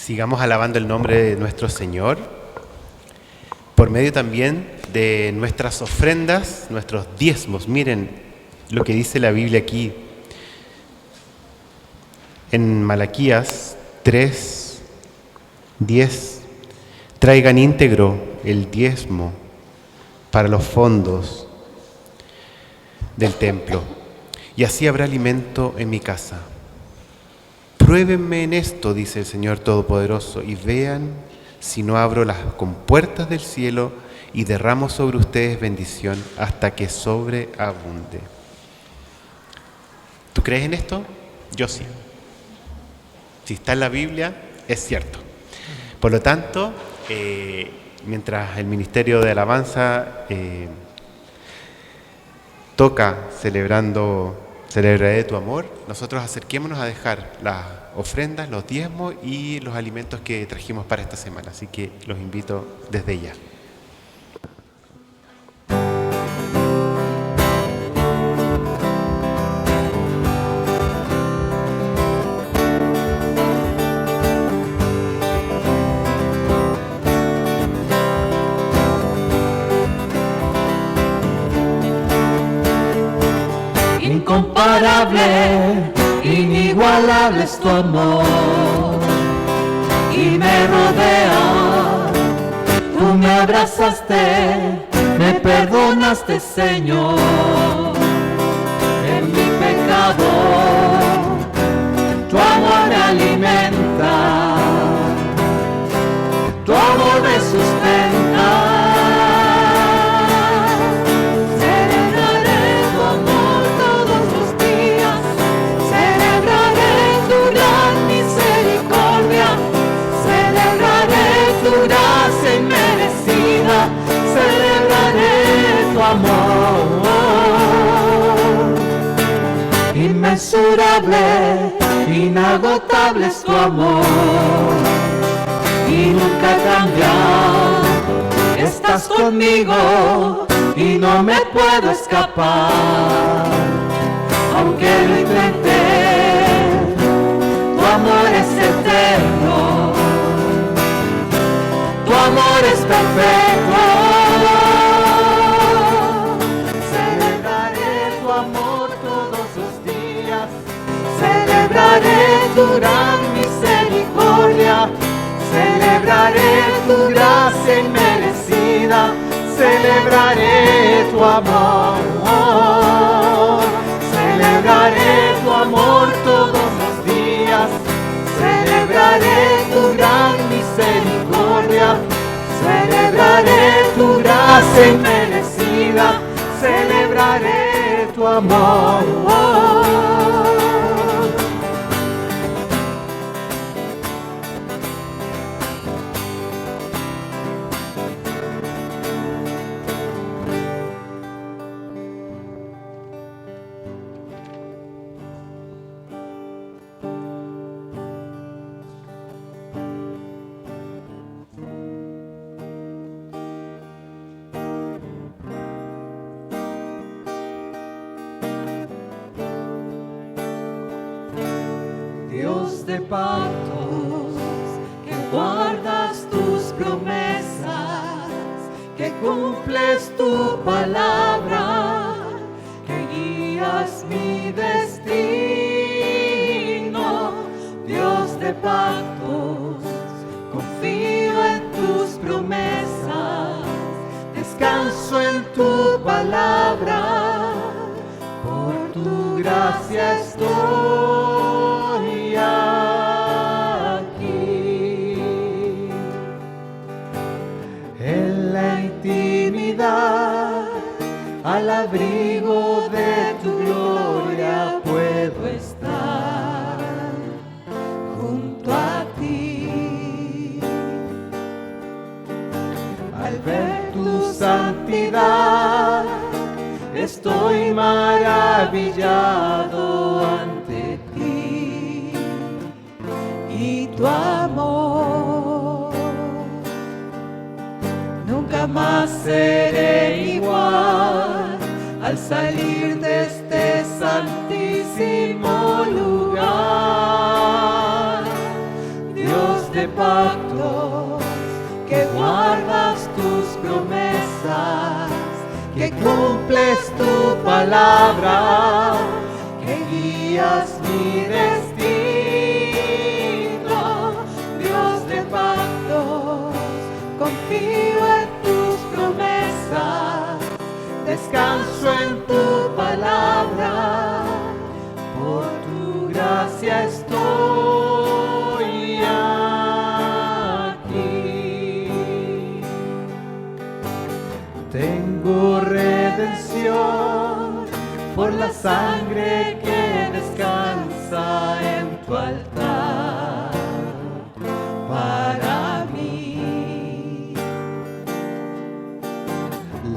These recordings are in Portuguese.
Sigamos alabando el nombre de nuestro Señor por medio también de nuestras ofrendas, nuestros diezmos. Miren lo que dice la Biblia aquí en Malaquías 3:10. Traigan íntegro el diezmo para los fondos del templo, y así habrá alimento en mi casa. Pruébenme en esto, dice el Señor Todopoderoso, y vean si no abro las compuertas del cielo y derramo sobre ustedes bendición hasta que sobreabunde. ¿Tú crees en esto? Yo sí. Si está en la Biblia, es cierto. Por lo tanto, mientras el Ministerio de Alabanza toca Celebraré tu amor, nosotros acerquémonos a dejar las ofrendas, los diezmos y los alimentos que trajimos para esta semana. Así que los invito desde ya. Incomparable, inigualable es tu amor y me rodea, tú me abrazaste, me perdonaste, Señor, en mi pecado, tu amor me alimenta, tu amor me sustenta. Inmensurable, inagotable es tu amor y nunca cambia. Estás conmigo y no me puedo escapar. Aunque lo intenté, tu amor es eterno, tu amor es perfecto. Celebraré tu gran misericordia, celebraré tu gracia inmerecida, celebraré tu amor, celebraré tu amor todos los días, celebraré tu gran misericordia, celebraré tu gracia inmerecida, celebraré tu amor. Dios de pactos, que guardas tus promesas, que cumples tu palabra, que guías mi destino. Dios de pactos, confío en tus promesas, descanso en tu palabra, por tu gracia estoy. Al abrigo de tu gloria puedo estar junto a ti. Al ver tu santidad estoy maravillado ante ti y tu amor. Nunca más seré igual al salir de este santísimo lugar. Dios de paz, pactos, que guardas tus promesas, que cumples tu palabra, que guías mi destino. Dios de pactos, confío en tus promesas, descanso en tu palabra, por tu gracia estoy aquí. Tengo redención por la sangre que descansa en tu altar para mí.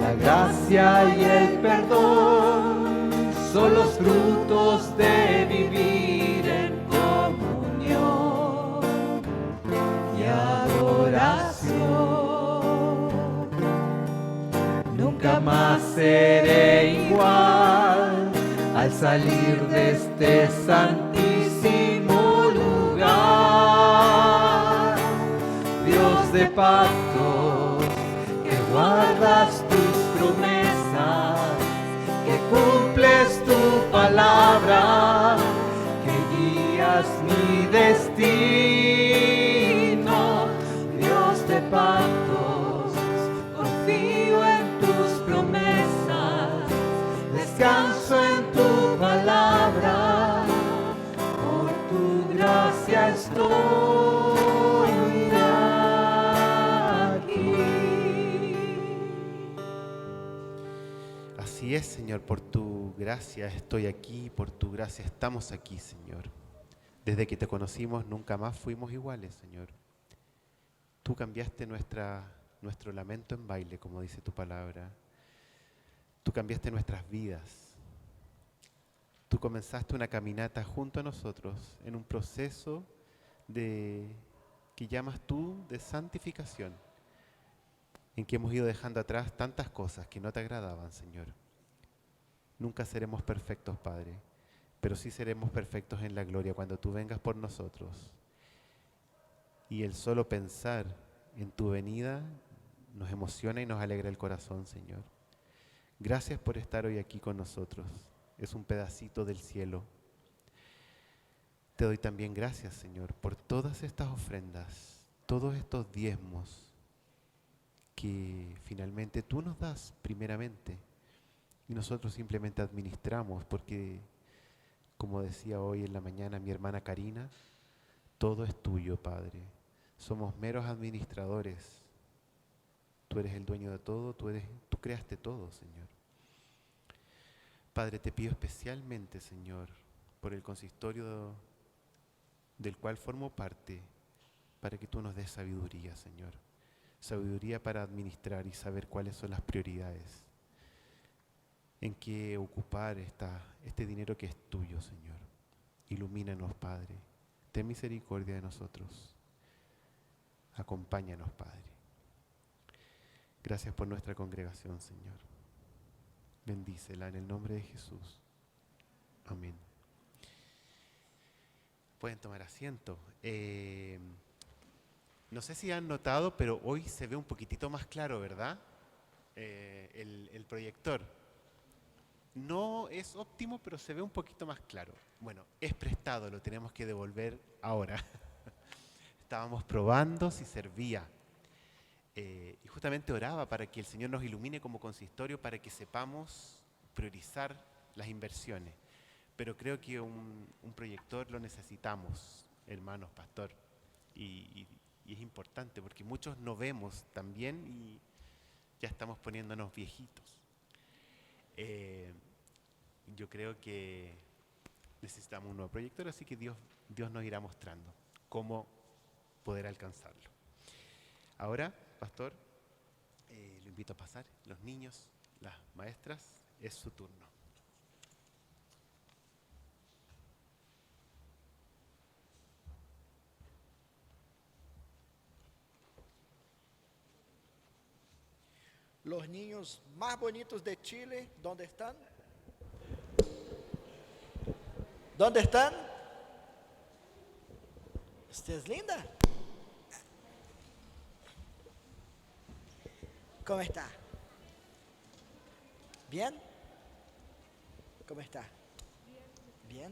La gracia y el perdón son los frutos de vivir en comunión y adoración. Nunca más seré igual al salir de este santísimo lugar. Dios de pactos, que guardas tus promesas, que cumples tu palabra, que guías mi destino. Dios de pactos, confío en tus promesas, descanso en tu palabra, por tu gracia estoy aquí. Así es, Señor, por tu gracia estoy aquí, por tu gracia estamos aquí, Señor. Desde que te conocimos nunca más fuimos iguales, Señor. Tú cambiaste nuestro lamento en baile, como dice tu palabra. Tú cambiaste nuestras vidas. Tú comenzaste una caminata junto a nosotros en un proceso que llamas tú de santificación, en que hemos ido dejando atrás tantas cosas que no te agradaban, Señor. Nunca seremos perfectos, Padre, pero sí seremos perfectos en la gloria cuando tú vengas por nosotros. Y el solo pensar en tu venida nos emociona y nos alegra el corazón, Señor. Gracias por estar hoy aquí con nosotros. Es un pedacito del cielo. Te doy también gracias, Señor, por todas estas ofrendas, todos estos diezmos que finalmente tú nos das primeramente y nosotros simplemente administramos porque, como decía hoy en la mañana mi hermana Karina, todo es tuyo, Padre. Somos meros administradores. Tú eres el dueño de todo, tú creaste todo, Señor. Padre, te pido especialmente, Señor, por el consistorio del cual formo parte, para que tú nos des sabiduría, Señor. Sabiduría para administrar y saber cuáles son las prioridades, en qué ocupar este dinero que es tuyo, Señor. Ilumínanos, Padre. Ten misericordia de nosotros. Acompáñanos, Padre. Gracias por nuestra congregación, Señor. Bendícela en el nombre de Jesús. Amén. Pueden tomar asiento. No sé si han notado, pero hoy se ve un poquitito más claro, ¿verdad? El proyector. No es óptimo, pero se ve un poquito más claro. Bueno, es prestado, lo tenemos que devolver ahora. Estábamos probando si servía. Y justamente oraba para que el Señor nos ilumine como consistorio para que sepamos priorizar las inversiones. Pero creo que un proyector lo necesitamos, hermanos, pastor. Y es importante porque muchos no vemos también y ya estamos poniéndonos viejitos. Yo creo que necesitamos un nuevo proyector, así que Dios nos irá mostrando cómo poder alcanzarlo. Ahora, pastor, lo invito a pasar. Los niños, las maestras, es su turno. Los niños más bonitos de Chile, ¿dónde están? ¿Dónde están? Usted es linda. ¿Cómo está? ¿Bien? ¿Cómo está? Bien.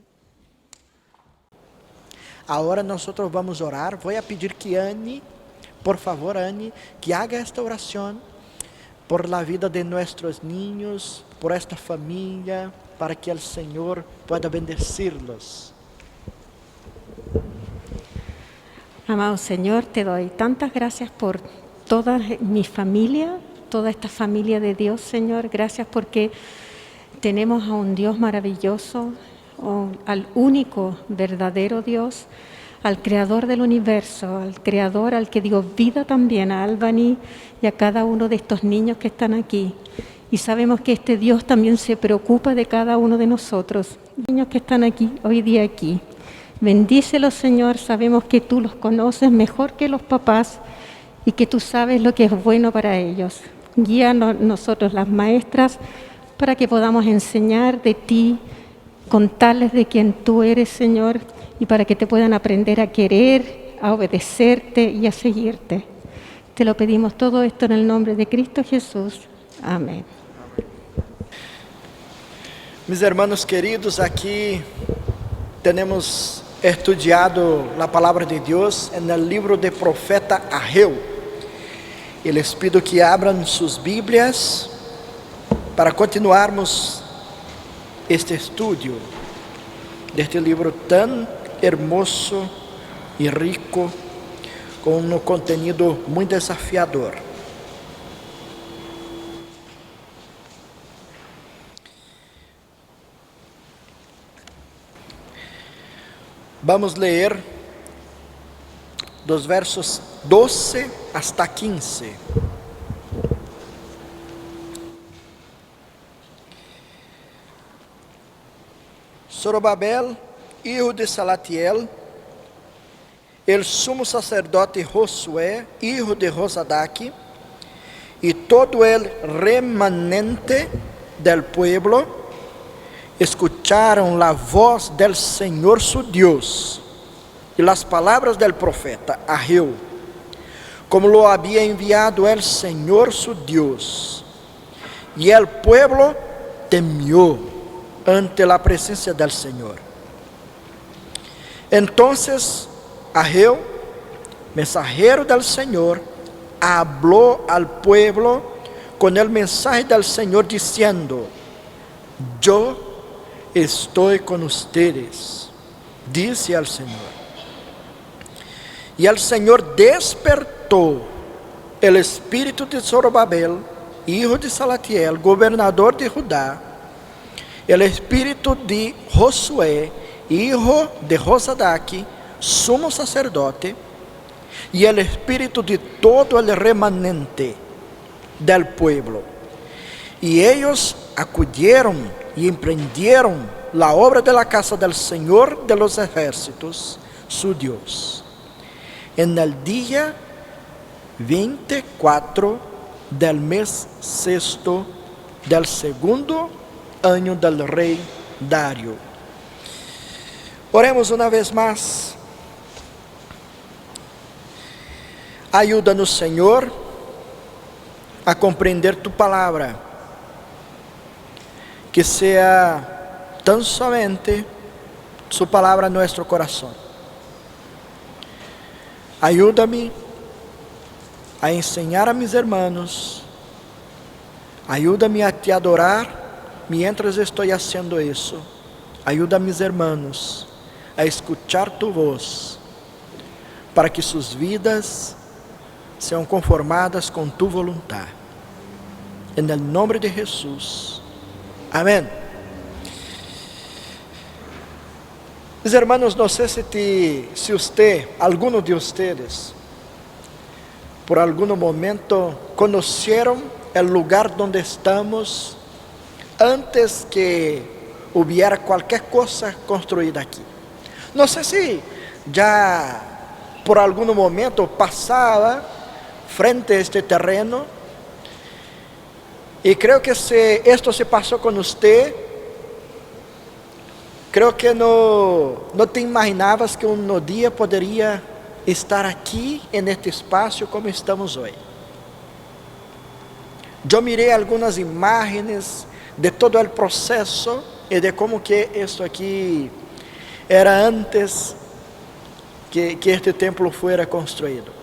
Agora nós vamos orar. Vou pedir que Anne, por favor, Anne, que haga esta oração por la vida de nossos niños, por esta família, para que o Senhor pueda bendecirlos. Amado Señor, te doy tantas gracias por toda mi familia, toda esta familia de Dios, Señor. Gracias porque tenemos a un Dios maravilloso, al único verdadero Dios, al creador del universo, al creador al que dio vida también a Albany y a cada uno de estos niños que están aquí. Y sabemos que este Dios también se preocupa de cada uno de nosotros, niños que están aquí, hoy día aquí. Bendícelos, Señor, sabemos que tú los conoces mejor que los papás y que tú sabes lo que es bueno para ellos. Guíanos nosotros, las maestras, para que podamos enseñar de ti, contarles de quién tú eres, Señor, y para que te puedan aprender a querer, a obedecerte y a seguirte. Te lo pedimos todo esto en el nombre de Cristo Jesús. Amén. Mis hermanos queridos, aquí tenemos estudiado a palavra de Deus no livro do profeta Ageu. E les pido que abram suas Bíblias para continuarmos este estudio deste livro tão hermoso e rico, com um conteúdo muito desafiador. Vamos ler dos versos 12 hasta 15. Zorobabel, hijo de Salatiel, el sumo sacerdote Josué, hijo de Josadac, y todo el remanente del pueblo, escucharon la voz del Señor su Dios y las palabras del profeta Ageu, como lo había enviado el Señor su Dios. Y el pueblo temió ante la presencia del Señor. Entonces Ageu, mensajero del Señor, habló al pueblo con el mensaje del Señor diciendo: yo estoy con ustedes, dice el Señor. Y el Señor despertó el espíritu de Zorobabel, hijo de Salatiel, gobernador de Judá, el espíritu de Josué, hijo de Josadac, sumo sacerdote, y el espíritu de todo el remanente del pueblo. Y ellos acudieron y emprendieron la obra de la casa del Señor de los ejércitos, su Dios, en el día 24 del mes sexto del segundo año del rey Dario. Oremos una vez más. Ayúdanos, Señor, a compreender tu palabra, que sea tan somente su palabra en nuestro corazón. Ayúdame a enseñar a mis hermanos, ayúdame a te adorar mientras estoy haciendo eso. Ayuda a mis hermanos a escuchar tu voz, para que sus vidas sean conformadas con tu voluntad. En el nombre de Jesús. Amém. Mis hermanos, não sei se usted, alguno de ustedes, por algum momento conheceram o lugar onde estamos antes que hubiera qualquer coisa construída aqui. Não sei se já por algum momento passava frente a este terreno. E creio que se esto se passou com você, creio que não te imaginavas que um dia poderia estar aqui neste espaço como estamos hoje. yo miré algunas imágenes de todo el proceso y de cómo que esto aquí era antes que este templo fuera construido.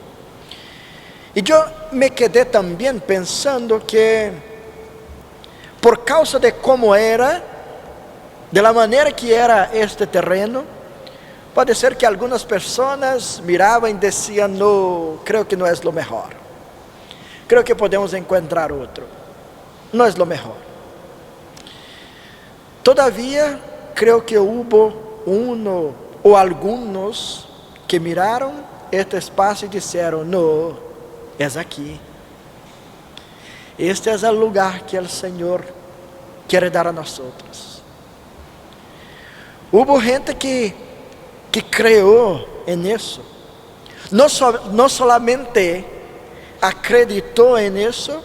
Y yo me quedé también pensando que por causa de cómo era, de la manera que era este terreno, puede ser que algunas personas miraban y decían, no, creo que no es lo mejor. Creo que podemos encontrar otro. No es lo mejor. Todavía creo que hubo uno o algunos que miraron este espacio y dijeron, no, es aquí. Este es el lugar que el Señor quiere dar a nosotros. Hubo gente que creó en eso. No solamente acreditó en eso,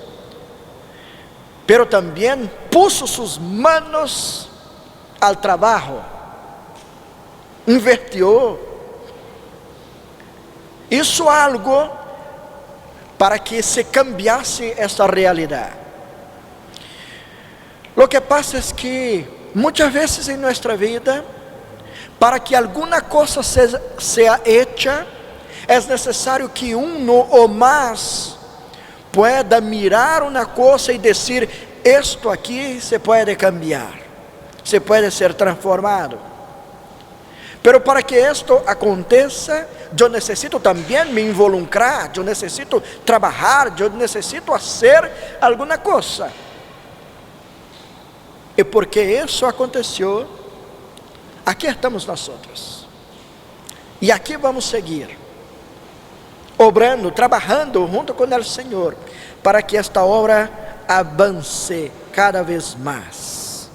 pero también puso sus manos al trabajo, invirtió, hizo algo para que se cambiase esta realidad. Lo que pasa es que muchas veces en nuestra vida, para que alguna cosa sea hecha, es necesario que uno o más pueda mirar una cosa y decir, esto aquí se puede cambiar, se puede ser transformado. Pero para que esto aconteça, yo necesito también me involucrar, yo necesito trabajar, yo necesito hacer alguna cosa. Y porque eso aconteció, aquí estamos nosotros. Y aquí vamos a seguir, obrando, trabajando junto con el Señor, para que esta obra avance cada vez más.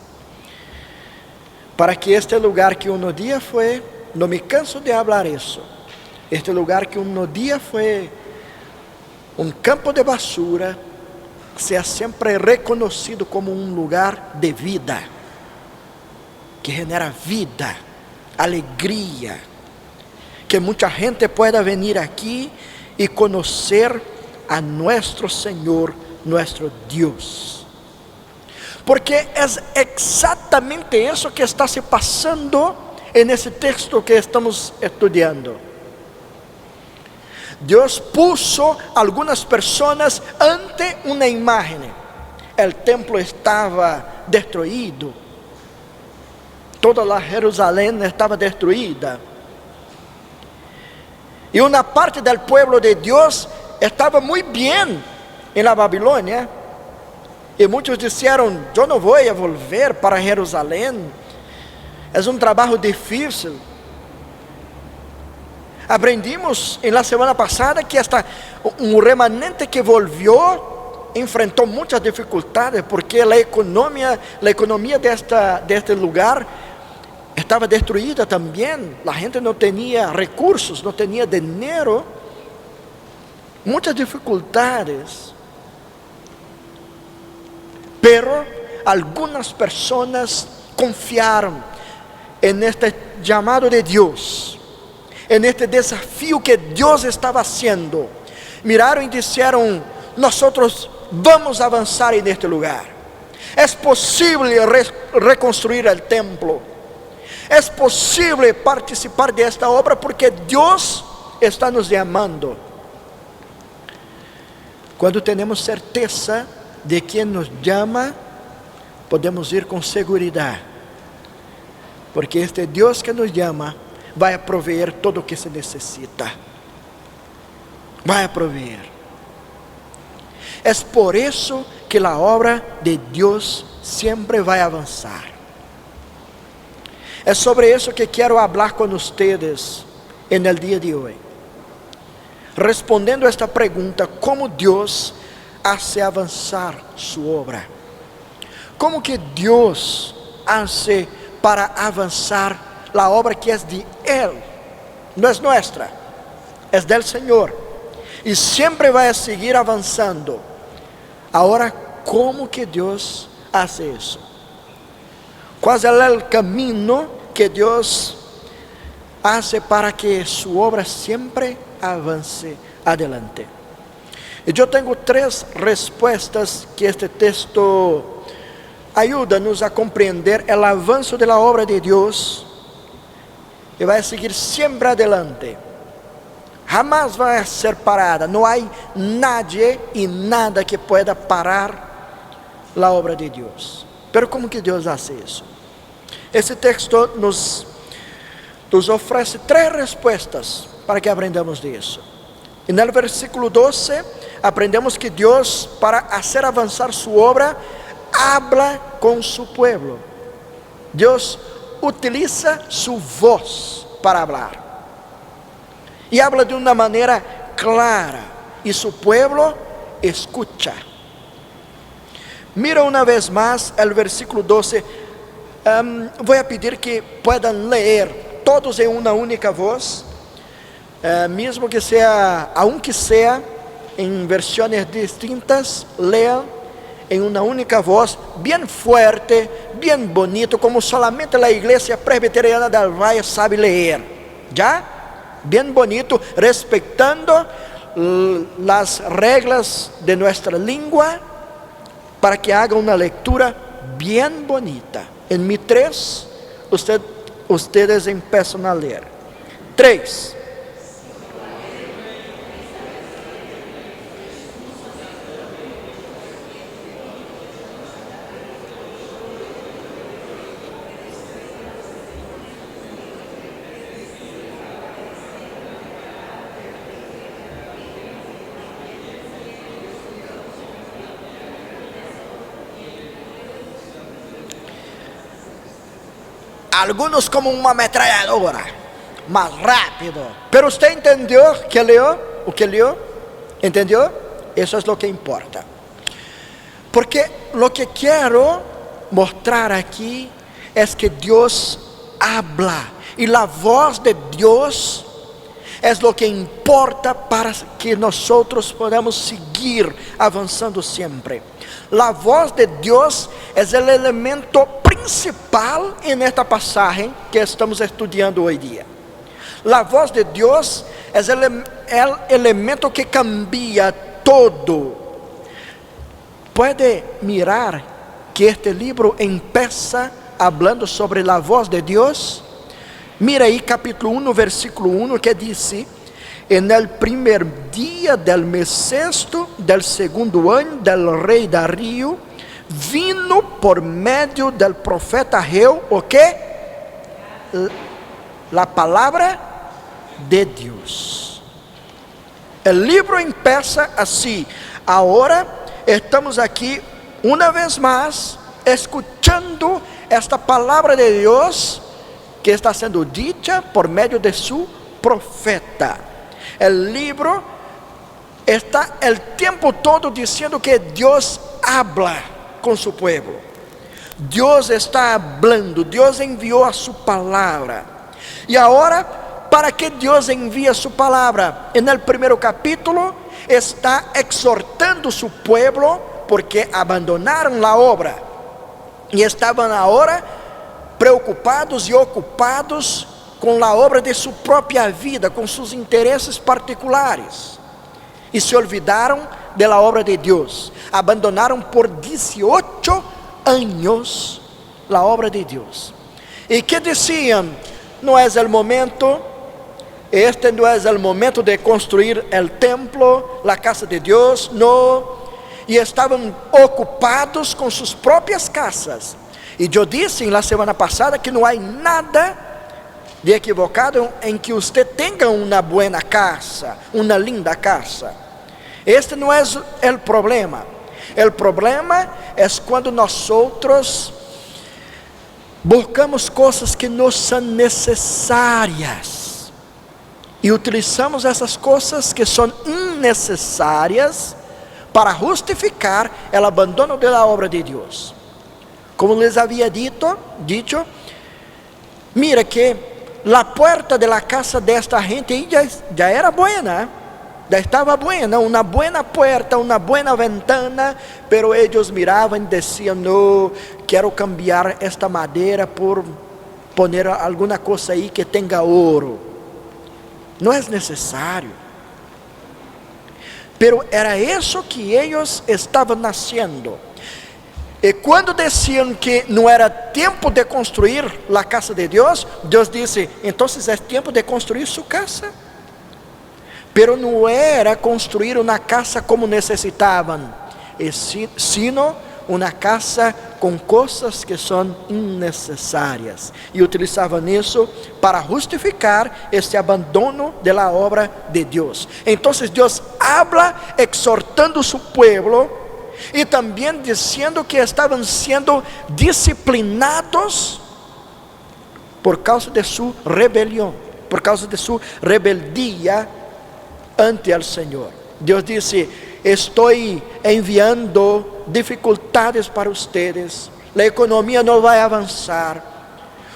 Para que este lugar que un día fue, no me canso de hablar eso, este lugar que un día fue un campo de basura, sea siempre reconocido como un lugar de vida, que genera vida, alegría, que mucha gente pueda venir aquí y conocer a nuestro Señor, nuestro Dios. Porque es exactamente eso que está se pasando en ese texto que estamos estudiando. Dios puso algunas personas ante una imagen. El templo estaba destruido. Toda la Jerusalén estaba destruida. Y una parte del pueblo de Dios estaba muy bien en la Babilonia. Y muchos dijeron, yo no voy a volver para Jerusalén. Es un trabajo difícil. Aprendimos en la semana pasada que hasta un remanente que volvió enfrentó muchas dificultades porque la economía de este lugar estaba destruida también. La gente no tenía recursos, no tenía dinero, muchas dificultades. Pero algunas personas confiaron en este llamado de Dios, en este desafío que Dios estaba haciendo. Miraron y dijeron, nosotros vamos a avanzar en este lugar. Es posible reconstruir el templo. Es posible participar de esta obra porque Dios está nos llamando. Cuando tenemos certeza de quien nos llama, podemos ir con seguridad. Porque este Dios que nos llama vai a proveer todo o que se necessita. Vai a proveer. É por isso que a obra de Deus sempre vai avançar. É sobre isso que quero falar com vocês en el dia de hoje. Respondendo a esta pergunta, como Deus hace avançar sua obra? Como que Deus hace para avançar a obra que é de Él? Não é nossa, é del Senhor. E sempre vai seguir avançando. Agora, como que Deus hace isso? Qual é o caminho que Deus hace para que sua obra sempre avance adelante? E eu tenho 3 respostas que este texto ajuda-nos a compreender o avanço da obra de Deus e vai seguir sempre adelante. Jamás vai ser parada. Não há nadie e nada que pueda parar a obra de Deus. Pero como que Deus faz isso? Esse texto nos oferece 3 respostas para que aprendamos disso. E no versículo 12, aprendemos que Deus, para fazer avançar sua obra, habla com seu povo. Deus utiliza sua voz para falar. E habla de uma maneira clara. E seu povo escucha. Mira uma vez mais o versículo 12. Vou pedir que puedan ler todos em uma única voz. Mesmo que seja, aunque seja em versões distintas, leam em uma única voz, bem forte, bem bonito, como solamente a igreja presbiteriana del Valle sabe ler. Já? Bem bonito, respeitando as regras de nossa língua, para que haga uma leitura bem bonita. Em mi 3, ustedes empiezan a ler. 3. Algunos como uma ametralhadora, mais rápido. Pero usted entendeu que leu? O que leu? Entendeu? Isso é o que importa. Porque lo que quero mostrar aqui é que Deus habla. E a voz de Deus é o que importa para que nós podamos seguir avançando sempre. A voz de Deus é o elemento principal em esta passagem que estamos estudando hoje dia. A voz de Deus é o elemento que cambia todo. Pode mirar que este livro empieza hablando sobre a voz de Deus. Mira aí capítulo 1, versículo 1, que diz: en el primer dia del mes sexto del segundo ano del rei Darío, vino por medio del profeta Ageu, o que? La palavra de Deus. El livro empieza assim. Agora estamos aqui uma vez mais escutando esta palavra de Deus que está sendo dita por medio de su profeta. El livro está el tempo todo dizendo que Deus habla com seu povo. Deus está hablando, Deus enviou a sua palavra. E agora, para que Deus envia a sua palavra? No primeiro capítulo, está exortando seu povo, porque abandonaram a obra, e estavam agora preocupados e ocupados com a obra de sua própria vida, com seus interesses particulares, e se olvidaram da obra de Deus. Abandonaram por 18 anos a obra de Deus. E que diziam: não é o momento, este não é o momento de construir o templo, a casa de Deus, não. E estavam ocupados com suas próprias casas. E eu disse na semana passada que não há nada de equivocado em que você tenha uma boa casa, uma linda casa. Este não é o problema. O problema é quando nós buscamos coisas que não são necessárias e utilizamos essas coisas que são innecessárias para justificar o abandono da obra de Deus. Como les havia dito, mira que a porta da casa desta gente já era buena, já estava buena, uma boa porta, uma boa ventana, pero eles miravam e diziam: não, quero cambiar esta madeira por poner alguma coisa aí que tenha ouro. Não é necessário. Pero era isso que eles estavam nascendo. E quando diziam que não era tempo de construir a casa de Deus, Deus disse, então é tempo de construir sua casa. Pero não era construir uma casa como necessitavam, sino uma casa com coisas que são innecessárias. E utilizavam isso para justificar este abandono da obra de Deus. Então Deus habla exortando su pueblo e também dizendo que estavam sendo disciplinados por causa de sua rebelião, por causa de sua rebeldia ante o Senhor. Deus disse, estou enviando dificuldades para ustedes, a economia não vai avançar,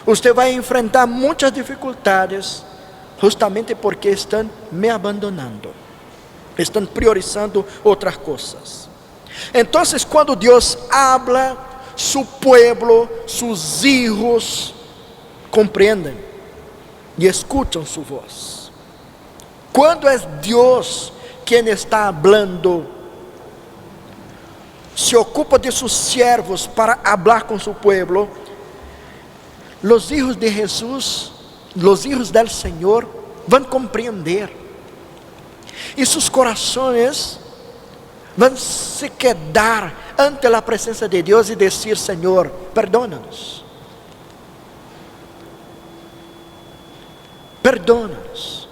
você vai enfrentar muitas dificuldades, justamente porque estão me abandonando, estão priorizando outras coisas. Então, quando Deus habla, su pueblo, sus hijos, compreendem e escutam sua voz. Quando é Deus quem está hablando, se ocupa de sus siervos para hablar com su pueblo, los hijos de Jesús, los hijos del Señor, vão compreender, e sus corazones vão se quedar ante a presença de Deus e dizer, Senhor, perdónanos, perdónanos.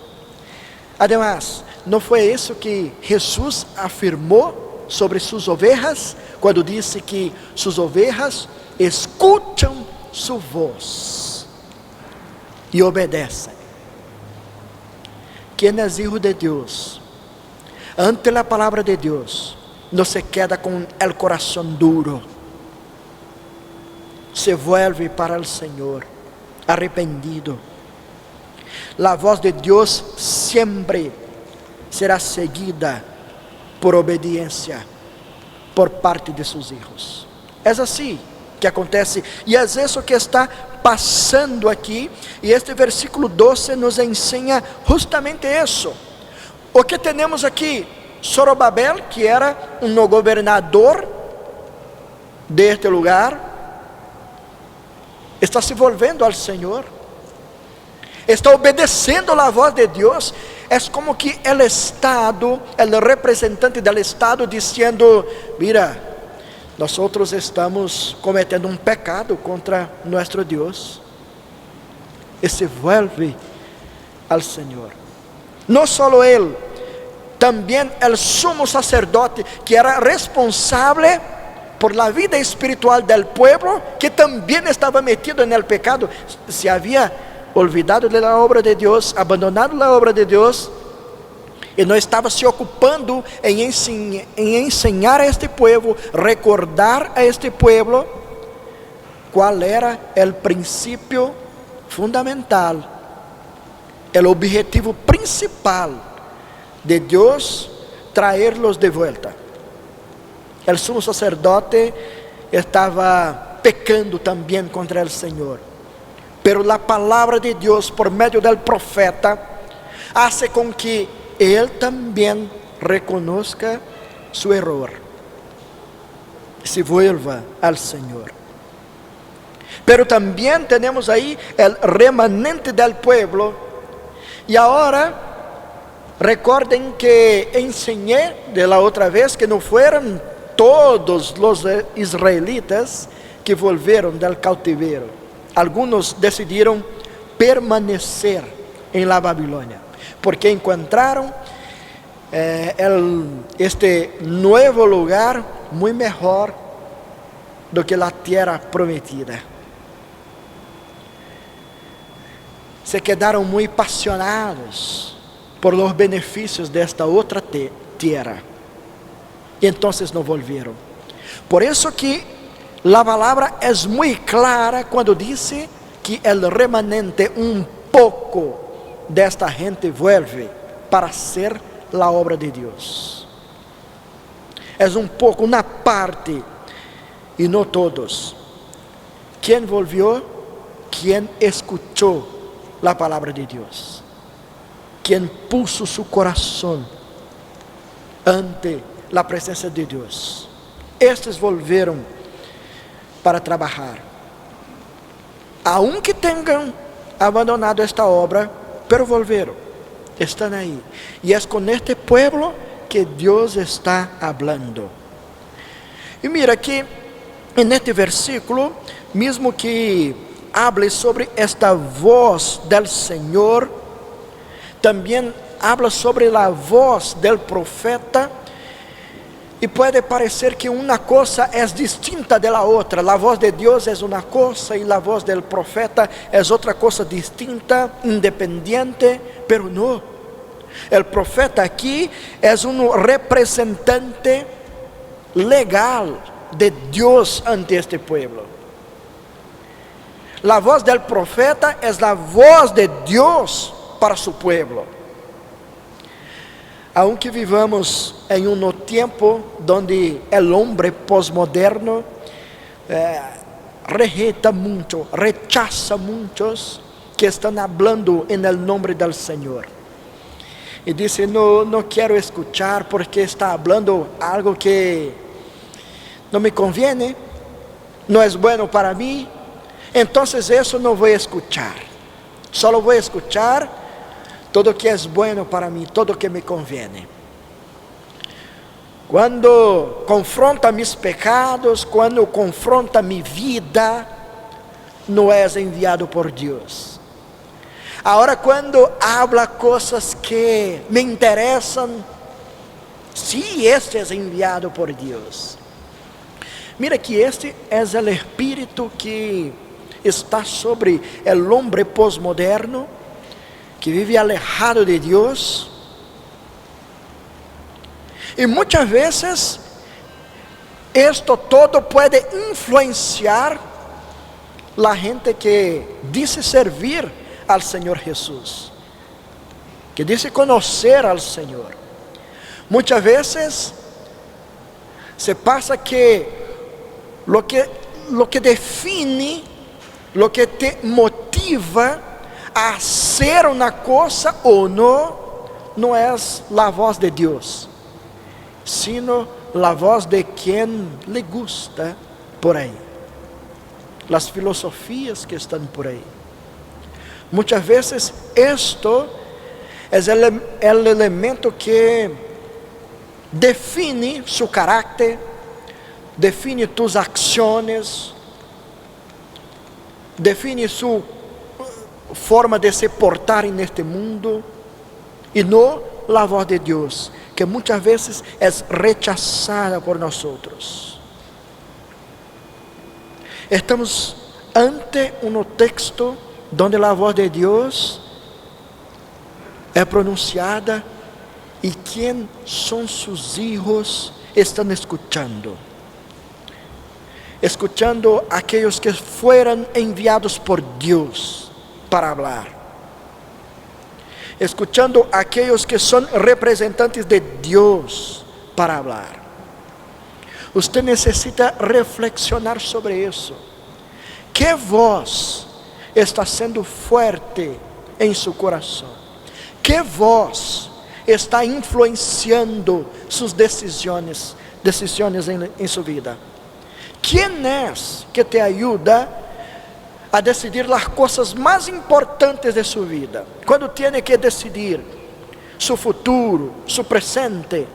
Además, não foi isso que Jesus afirmou sobre suas ovelhas, quando disse que suas ovelhas escutam sua voz e obedecem. Quem é filho de Deus, ante a palavra de Deus, não se queda com o coração duro, se vuelve para o Senhor, arrependido. A voz de Deus sempre será seguida por obediência por parte de seus filhos. É assim que acontece, e é isso que está passando aqui, e este versículo 12 nos ensina justamente isso. O que temos aqui? Zorobabel, que era um governador deste lugar, está se volvendo ao Senhor, está obedecendo a voz de Deus. É como que o Estado, o representante do Estado dizendo, mira, nós estamos cometendo um pecado contra nosso Deus, e se vuelve ao Senhor. Não só ele, também o sumo sacerdote, que era responsável por la vida espiritual del pueblo, que também estava metido no pecado, se havia olvidado de la obra de Deus, abandonado a obra de Deus, e não estava se ocupando em ensinar a este povo, recordar a este povo qual era o princípio fundamental, o objetivo principal de Deus, traerlos de volta. O sumo sacerdote estava pecando também contra o Senhor. Pero la palavra de Deus, por meio del profeta, hace com que ele também reconozca su error e se vuelva al Senhor. Pero também temos aí o remanente del pueblo. E agora, recordem que enseñé de la outra vez que não foram todos os israelitas que volveram del cautiverio. Alguns decidiram permanecer em la Babilônia, porque encontraram este novo lugar muito melhor do que a terra prometida. Se quedaram muito apaixonados por los benefícios desta outra terra, e então não volveram. Por isso que a palavra é muito clara quando diz que o remanente, pouco desta gente vuelve para ser a obra de Deus. É pouco, uma parte, e não todos. Quem volvió? Quem escutou a palavra de Deus, quem puso su coração ante a presença de Deus. Estes volveram para trabalhar. Aunque tenham abandonado esta obra, pero volveram, estão aí. E é com este pueblo que Deus está hablando. E mira que neste versículo, mesmo que hable sobre esta voz del Senhor, também habla sobre a voz del profeta. E pode parecer que uma coisa é distinta de la outra. A voz de Deus é uma coisa e a voz del profeta é outra coisa distinta, independiente, pero não. O profeta aqui é um representante legal de Deus ante este pueblo. A voz del profeta é a voz de Deus para su pueblo. Aunque vivamos em um tempo onde o homem pós-moderno rejeita muito, rechaza muitos que estão falando em nome do Senhor. E diz, não quero escuchar porque está falando algo que não me conviene, não é bueno para mim, então isso não vou escuchar. Só vou escuchar todo que é bueno para mim, todo que me conviene. Quando confronta mis pecados, quando confronta minha vida, não é enviado por Deus. Agora, quando habla coisas que me interessam, sim, este é enviado por Deus. Mira que este é o espírito que está sobre o homem pós-moderno, que vive alejado de Deus. E muitas vezes, esto todo pode influenciar a gente que diz servir ao Senhor Jesus, que diz conhecer ao Senhor. Muitas vezes, se passa que lo que define, lo que te motiva a hacer uma coisa ou não é a voz de Deus, sino a voz de quem lhe gusta por aí, as filosofias que estão por aí. Muitas vezes esto é o elemento que define su carácter, define tus acciones, define su forma de se portar neste mundo, e não a voz de Deus, que muitas vezes é rechazada por nós outros. Estamos ante um texto onde a voz de Deus é pronunciada e quem são seus hijos estão escutando. Escutando aqueles que foram enviados por Deus para falar. Escutando aqueles que são representantes de Deus para falar. Você necessita reflexionar sobre isso. Que voz está sendo forte em seu coração? Que voz está influenciando suas decisões em sua vida? Quem é que te ajuda a decidir as coisas mais importantes de sua vida? Quando tem que decidir seu futuro, seu presente,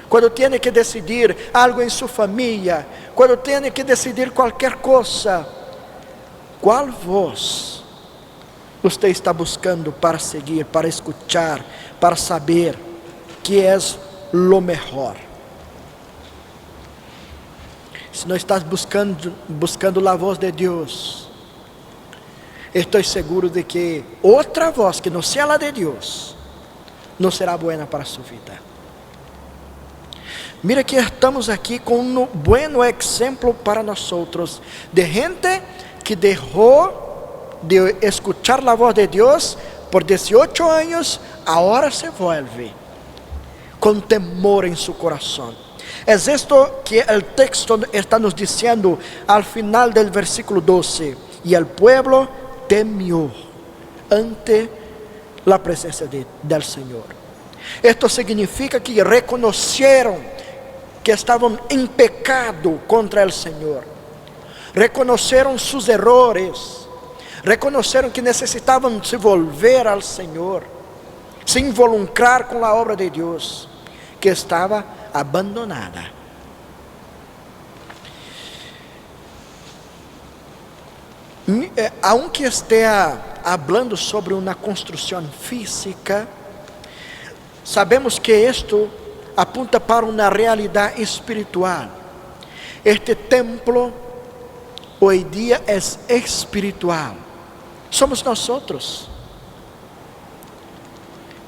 quando tem que decidir algo em sua família, quando tem que decidir qualquer coisa, qual voz você está buscando para seguir, para escuchar, para saber que é lo melhor? Se não estás buscando a voz de Deus, estou seguro de que outra voz que não seja a de Deus não será boa para a sua vida. Mira que estamos aqui com um bom exemplo para nós outros, de gente que deixou de escuchar a voz de Deus por 18 anos, agora se volve com temor em seu coração. É isto que o texto está nos dizendo al final del versículo 12. E o pueblo temió ante la presencia del Senhor. Esto significa que reconocieron que estaban en pecado contra el Señor. Reconocieron sus errores. Reconocieron que necesitaban se volver al Señor, se involucrar con la obra de Dios, que estaba abandonada. Aunque esté hablando sobre una construcción física, sabemos que esto apunta para una realidad espiritual. Este templo hoy día es espiritual. Somos nosotros,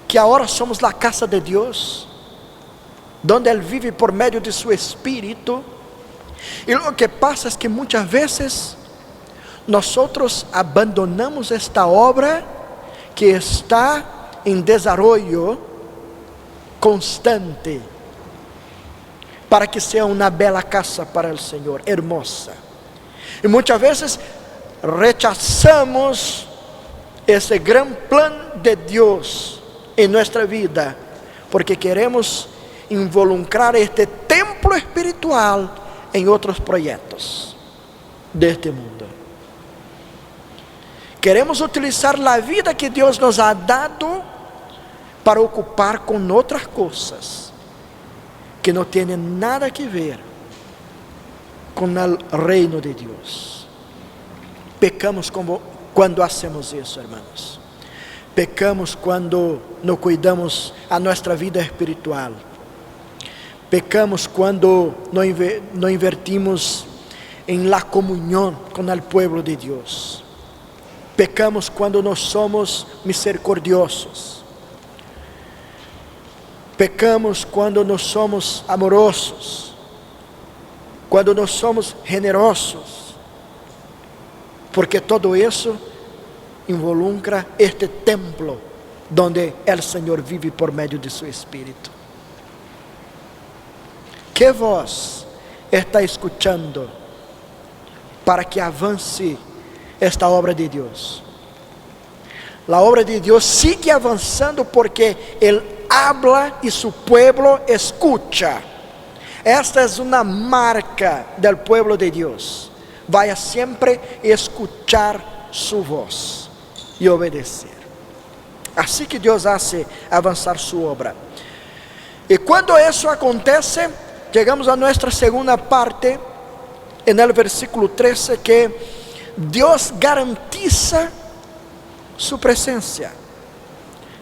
que ahora somos la casa de Dios, donde Él vive por medio de su Espíritu. Y lo que pasa es que muchas veces nosotros abandonamos esta obra que está en desarrollo constante, para que sea una bella casa para el Señor, hermosa. Y muchas veces rechazamos ese gran plan de Dios en nuestra vida, porque queremos involucrar este templo espiritual en otros proyectos de este mundo. Queremos utilizar la vida que Dios nos ha dado para ocupar con otras cosas que no tienen nada que ver con el reino de Dios. Pecamos cuando hacemos eso, hermanos. Pecamos cuando no cuidamos a nuestra vida espiritual. Pecamos cuando no invertimos en la comunión con el pueblo de Dios. Pecamos cuando no somos misericordiosos. Pecamos cuando no somos amorosos, quando nós somos generosos, porque todo isso involucra este templo donde el Senhor vive por meio de su Espírito. Que voz está escuchando para que avance esta obra de Deus? A obra de Deus sigue avançando porque Ele habla e su pueblo escucha. Esta é uma marca del pueblo de Deus. Vaya sempre escuchar su voz e obedecer. Assim que Deus hace avançar su obra. E quando isso acontece, chegamos a nossa segunda parte, no versículo 13, que Deus garantiza su presencia.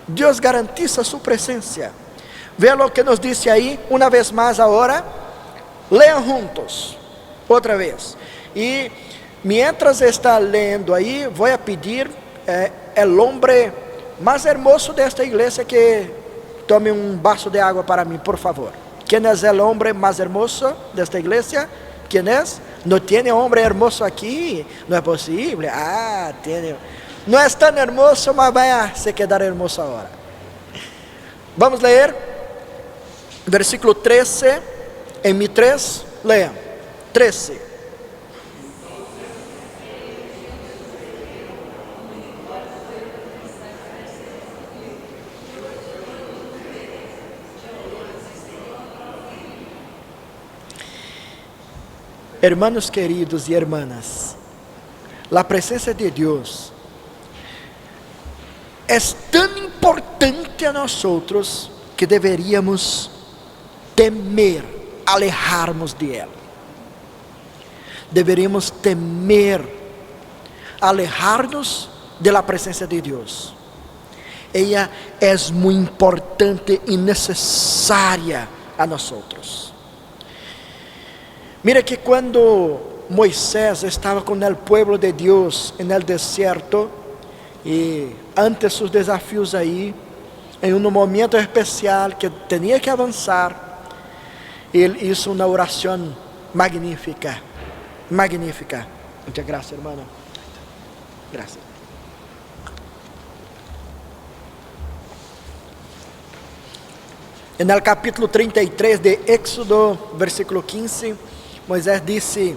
Deus garantiza su presencia. Vean lo que nos dice ahí, una vez más ahora. Lean juntos, otra vez. Y mientras está leyendo ahí, voy a pedir el hombre más hermoso de esta iglesia que tome un vaso de agua para mí, por favor. ¿Quién es el hombre más hermoso de esta iglesia? ¿Quién es? No tiene hombre hermoso aquí, no es posible. Tiene. No es tan hermoso, mas vai se quedar hermoso ahora. Vamos a leer versículo 13, en mi 3, lean, 13. Hermanos queridos y hermanas, la presencia de Dios es tan importante a nosotros que deveríamos temer alejarnos de Él. Deveríamos temer alejarnos de la presencia de Dios. Ella es muy importante y necesaria a nosotros. Mira que cuando Moisés estaba con el pueblo de Dios en el desierto, e ante sus desafios aí, em um momento especial que tinha que avançar, ele hizo uma oração magnífica, magnífica. Muchas gracias, hermano. Gracias. En el capítulo 33 de Éxodo, versículo 15, Moisés disse: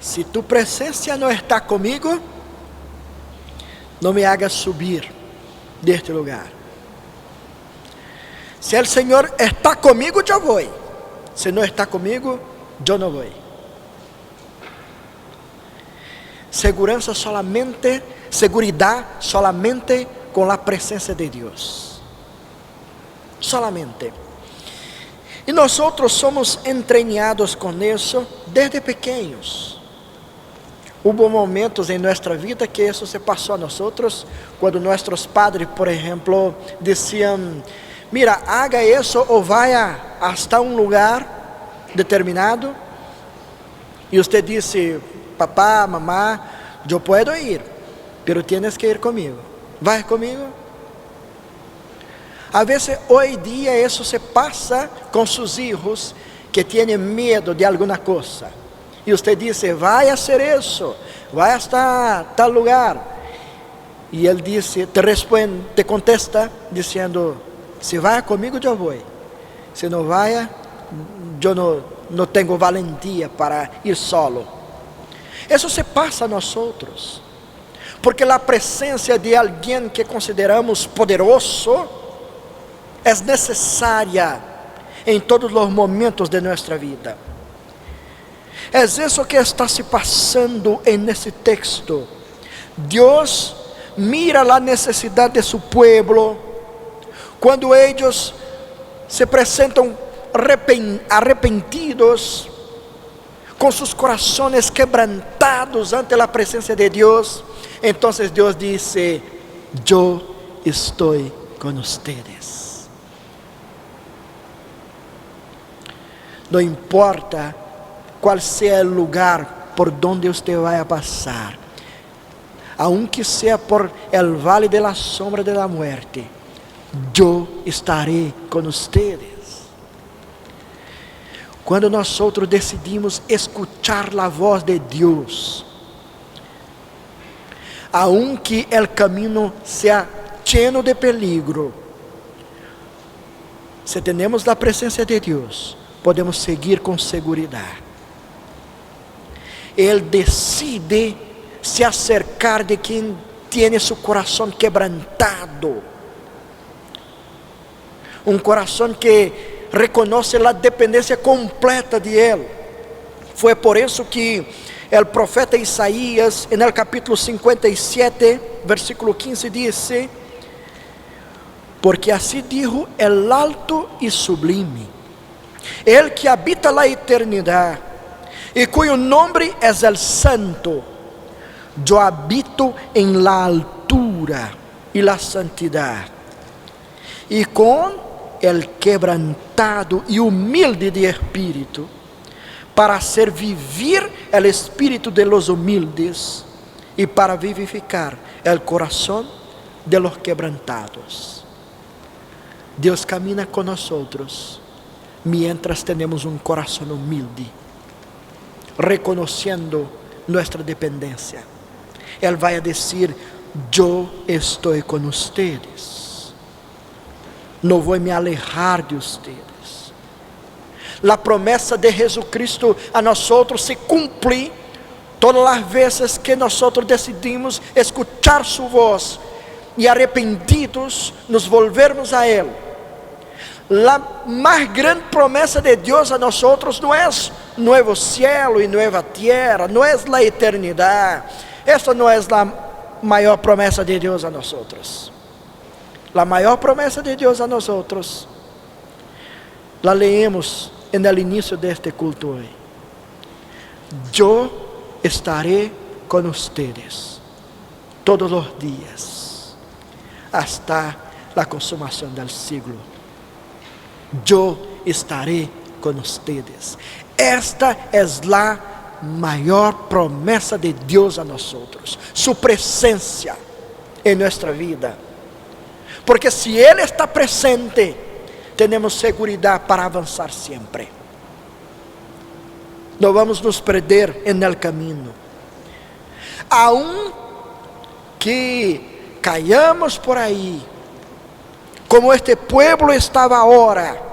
"Si tu presencia no está comigo, não me hagas subir deste lugar". Se o Senhor está comigo, eu vou. Se não está comigo, eu não vou. Segurança solamente, seguridade solamente com a presença de Deus. Solamente. E nós somos entrenados com isso desde pequenos. Houve momentos em nossa vida que isso se passou a nós, quando nossos padres, por exemplo, diziam: mira, haga isso ou vaya hasta um lugar determinado. E você disse: papá, mamá, eu posso ir, pero tienes que ir comigo. Vai comigo? A vezes, hoje em dia, isso se passa com seus filhos que têm medo de alguma coisa. E você diz: vai a ser isso, vai hasta tal lugar. E ele diz, te contesta, dizendo: se vai comigo, eu vou. Se não vai, eu não tenho valentia para ir solo. Isso se passa a nós, porque a presença de alguém que consideramos poderoso é necessária em todos os momentos de nossa vida. É isso que está se passando nesse texto. Deus mira a necessidade de seu povo quando eles se apresentam arrepentidos, com seus corações quebrantados ante a presença de Deus. Então Deus disse: eu estou com vocês. Não importa qual seja o lugar por donde você vai passar, aunque seja por el vale de la sombra de la muerte, eu estarei com vocês. Quando nós decidimos escuchar a voz de Deus, aunque o caminho seja lleno de peligro, se temos a presença de Deus, podemos seguir com segurança. Ele decide se acercar de quem tem seu coração quebrantado, um coração que reconoce a dependência completa de Ele. Foi por isso que o profeta Isaías, no capítulo 57, versículo 15, disse: porque assim dijo el alto e sublime, el que habita la eternidade, e cuyo nombre es el santo, yo habito en la altura y la santidad, y con el quebrantado e humilde de espírito, para hacer vivir el espírito de los humildes, e para vivificar el corazón de los quebrantados. Deus camina com nós mientras tenemos um coração humilde, reconociendo nuestra dependencia. Él vai a decir: yo estoy con ustedes, não vou me alejar de ustedes. A promessa de Jesucristo a nós se cumpre todas as vezes que nós decidimos escuchar sua voz e arrependidos nos volvermos a Ele. A mais grande promessa de Deus a nós não é novo cielo e nova terra, não é a eternidade. Essa não é a maior promessa de Deus a nós. A maior promessa de Deus a nós, la leemos no início deste culto hoje: eu estarei com vocês todos os dias, hasta a consumação do siglo. Eu estarei com vocês. Esta é a maior promessa de Deus a nós, sua presença em nossa vida. Porque se Ele está presente, temos segurança para avançar sempre. Não vamos nos perder no caminho. Aun que caiamos por aí, como este pueblo estava agora,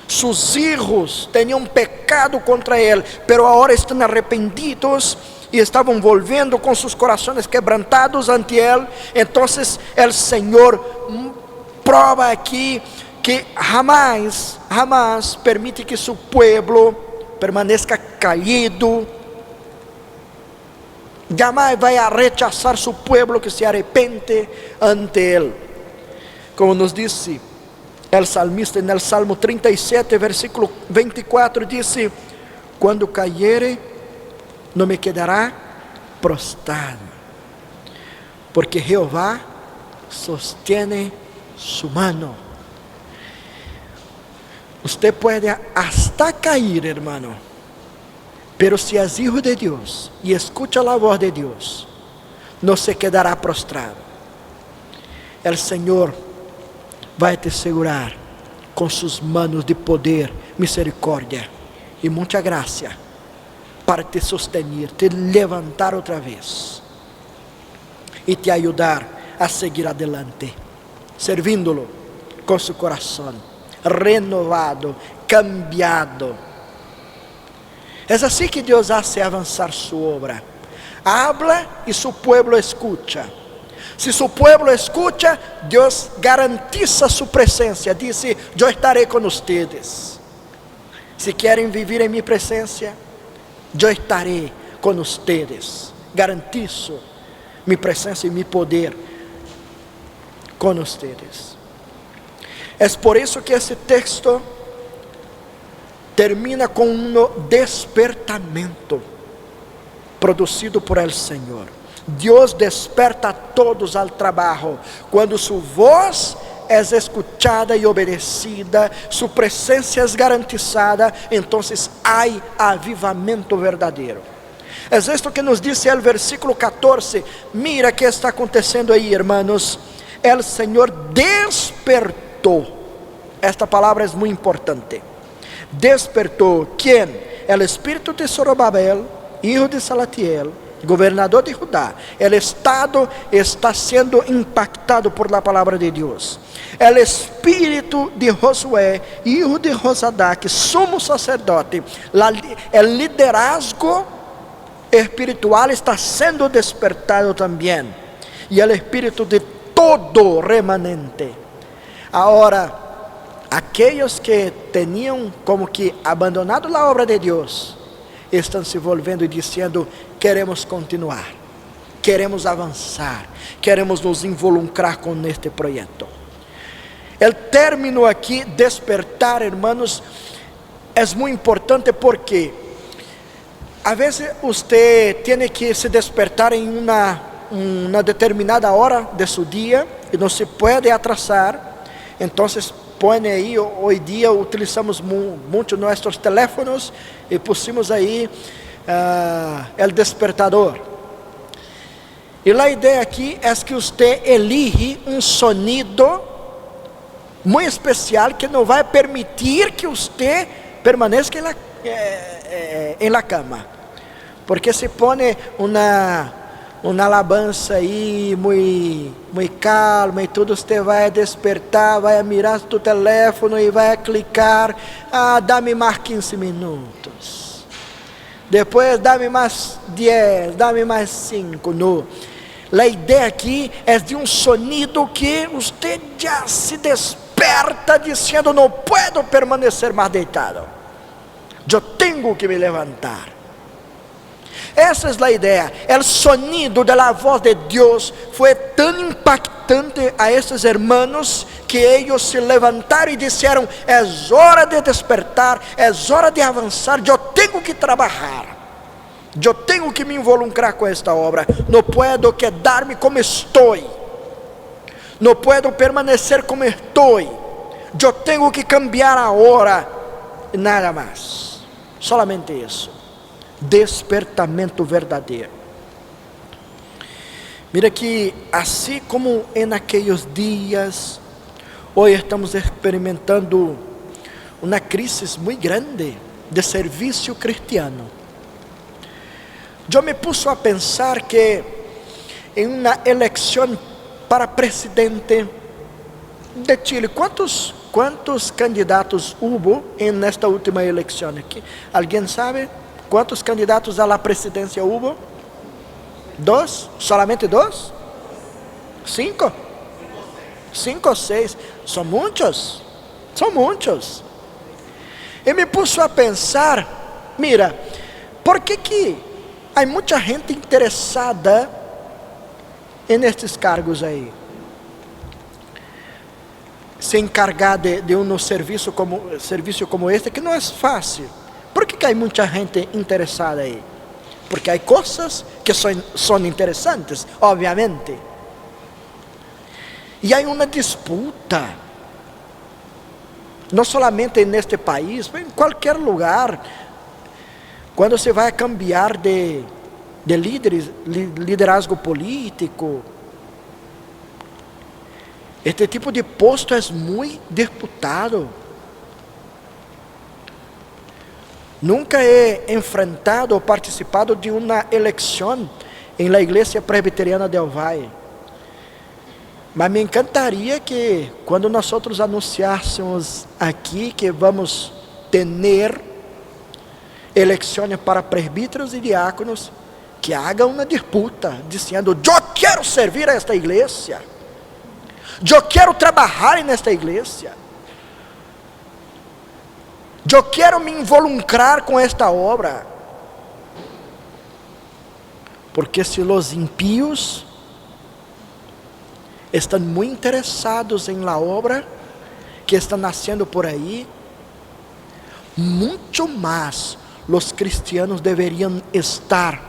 seus filhos tinham pecado contra Ele, pero agora estão arrependidos e estavam volvendo com seus corações quebrantados ante Ele. Então o Senhor prova aqui que jamás permite que seu povo permaneça caído. Jamais vai a rechazar seu povo que se arrepende ante ele. Como nos disse o salmista no Salmo 37, versículo 24, disse: quando caiere, não me quedará prostrado, porque Jeová sostiene su mano. Usted pode hasta cair, hermano, pero si es hijo de Dios y escucha la voz de Dios, no se quedará prostrado. El Señor vai te segurar com sus manos de poder, misericórdia e muita graça para te sostener, te levantar outra vez e te ajudar a seguir adelante, servindo-lo com seu coração renovado, cambiado. É assim que Deus hace avançar sua obra. Habla e seu povo escucha. Se seu povo escucha, Deus garantiza sua presença. Disse: eu estarei com vocês. Se querem viver em minha presença, eu estarei com vocês. Garantizo minha presença e meu poder com vocês. É por isso que esse texto termina com despertamento produzido por el Senhor. Deus desperta a todos al trabalho quando sua voz é escuchada e obedecida, sua presença é garantizada, então há avivamento verdadeiro. É isto que nos diz o versículo 14. Mira que está acontecendo aí, hermanos. El Senhor despertou. Esta palavra é muito importante. Despertou quem? El espírito de Zorobabel, hijo de Salatiel, governador de Judá. El estado está sendo impactado por la palavra de Deus. El espírito de Josué, hijo de Josadac, sumo sacerdote. El liderazgo espiritual está sendo despertado também. E el espírito de todo remanente. Agora, aqueles que tinham como que abandonado a obra de Deus, estão se volvendo e dizendo: queremos continuar, queremos avançar, queremos nos involucrar com este projeto. O término aqui, despertar, hermanos, é muito importante porque a vezes você tem que se despertar em uma determinada hora de seu dia e não se pode atrasar. Então, põe aí, hoje dia utilizamos muito nossos teléfonos e pusimos aí o despertador. E a ideia aqui é que você elige um sonido muito especial que não vai permitir que você permaneça em la cama, porque se põe uma alabança aí muito calma e tudo, você vai despertar, vai mirar seu teléfono e vai clicar: dá-me mais 15 minutos, depois dá-me mais 10, dá-me mais 5, não. A ideia aqui é de um sonido que você já se desperta dizendo: não posso permanecer mais deitado, eu tenho que me levantar. Essa é a ideia. O sonido da voz de Deus foi tão impactante a esses hermanos que eles se levantaram e disseram: é hora de despertar, é hora de avançar, eu tenho que trabalhar, eu tenho que me involucrar com esta obra, não posso quedar-me como estou, não posso permanecer como estou, eu tenho que cambiar agora, nada mais, solamente isso. Despertamento verdadeiro. Mira que assim como em aqueles dias, hoje estamos experimentando uma crise muito grande de serviço cristiano. Eu me puse a pensar que em uma eleição para presidente de Chile, quantos candidatos houve nesta última eleição aqui? Alguém sabe? Quantos candidatos à presidência houve? 2? Solamente 2? 5? 5 ou 6? São muitos. São muitos. E me puso a pensar, mira, por que há muita gente interessada nestes cargos aí? Se encargar de um serviço como este, que não é fácil. Por que há muita gente interessada aí? Porque há coisas que são interessantes, obviamente. E há uma disputa, não somente neste país, mas em qualquer lugar. Quando se vai cambiar de liderazgo político, este tipo de posto é muito disputado. Nunca he enfrentado ou participado de uma eleição em la Igreja Presbiteriana del Valle. Mas me encantaria que quando nós anunciássemos aqui que vamos ter eleições para presbíteros e diáconos, que haga uma disputa, dizendo: eu quero servir a esta igreja, eu quero trabalhar nesta igreja, eu quero me involucrar com esta obra. Porque se os impíos estão muito interessados em la obra que está nascendo por aí, muito mais os cristianos deveriam estar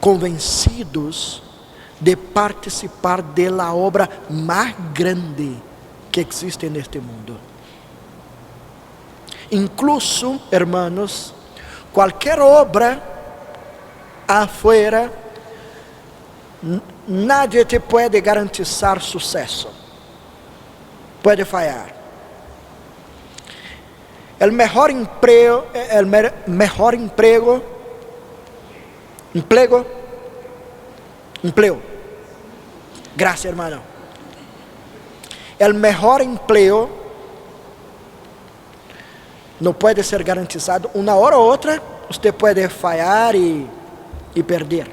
convencidos de participar da obra mais grande que existe neste mundo. Incluso, hermanos, qualquer obra afuera, nadie te pode garantizar sucesso. Pode falhar. O melhor emprego. Gracias, hermano. O melhor emprego não pode ser garantizado. Uma hora ou outra, você pode falhar e perder.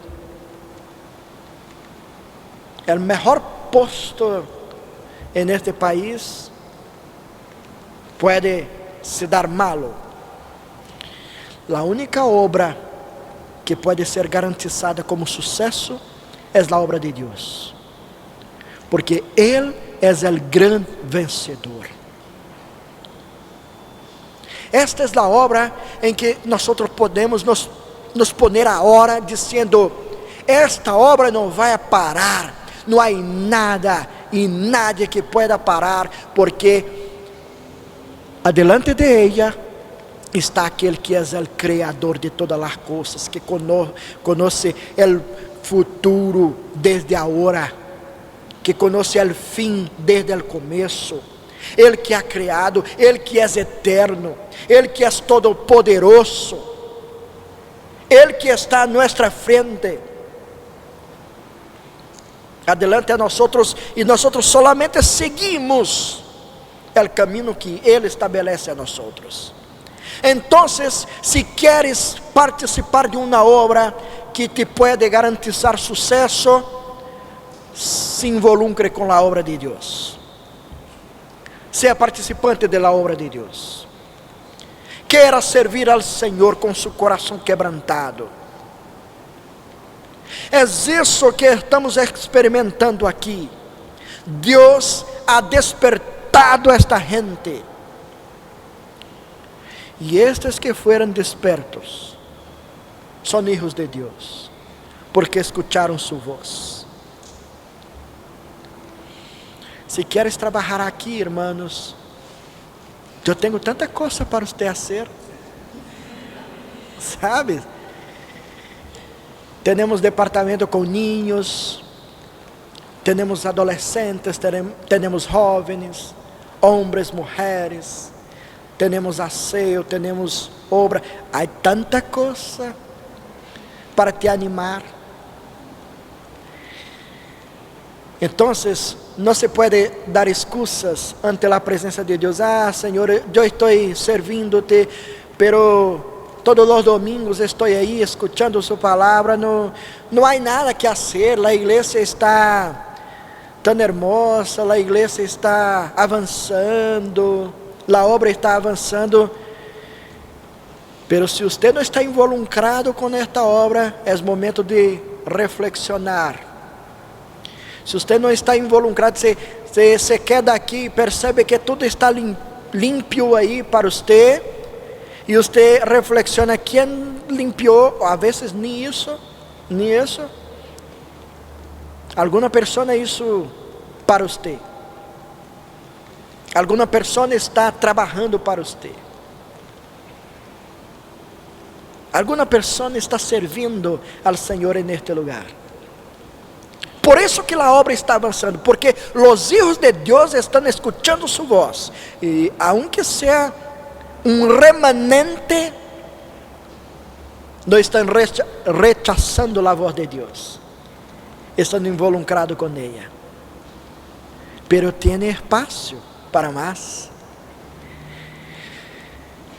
O melhor posto neste país pode se dar malo. A única obra que pode ser garantizada como sucesso é a obra de Deus, porque Ele é o grande vencedor. Esta é a obra em que nós podemos nos poner agora dizendo: esta obra não vai parar, não há nada e nadie que pueda parar, porque adelante de ella está aquele que é o Criador de todas as coisas, que conoce o futuro desde agora, que conoce o fim desde o começo. Ele que ha criado, Ele que é eterno, Ele que é todo-poderoso, Ele que está a nossa frente, adelante a nós, e nós solamente seguimos o caminho que Ele estabelece a nós. Então, se queres participar de uma obra que te pode garantizar sucesso, se involucre com a obra de Deus. Seja participante da obra de Deus. Queira servir ao Senhor com seu coração quebrantado. É isso que estamos experimentando aqui. Deus ha despertado esta gente. E estes que foram despertos são hijos de Deus, porque escutaram sua voz. Se queres trabalhar aqui, irmãos, eu tenho tanta coisa para você fazer, sabe? Temos departamento com niños, temos adolescentes, temos jovens, homens, mulheres, temos aseo, temos obra. Há tanta coisa para te animar. Então, não se pode dar excusas ante a presença de Deus. Senhor, eu estou servindo-te, pero todos os domingos estou aí escutando sua palavra, não há nada que fazer, a igreja está tan hermosa, a igreja está avançando, a obra está avançando, pero se você não está involucrado com esta obra, é momento de reflexionar. Se você não está involucrado, você queda aqui e percebe que tudo está limpo aí para você, e você reflexiona, quem limpiou? A vezes nem isso. Alguma pessoa isso para você. Alguma pessoa está trabalhando para você. Alguma pessoa está servindo ao Senhor neste lugar. Por isso que a obra está avançando, porque os hijos de Deus estão escutando sua voz, e aunque seja remanente, não estão rechazando a voz de Deus, estão involucrados com ela, pero tem espaço para mais.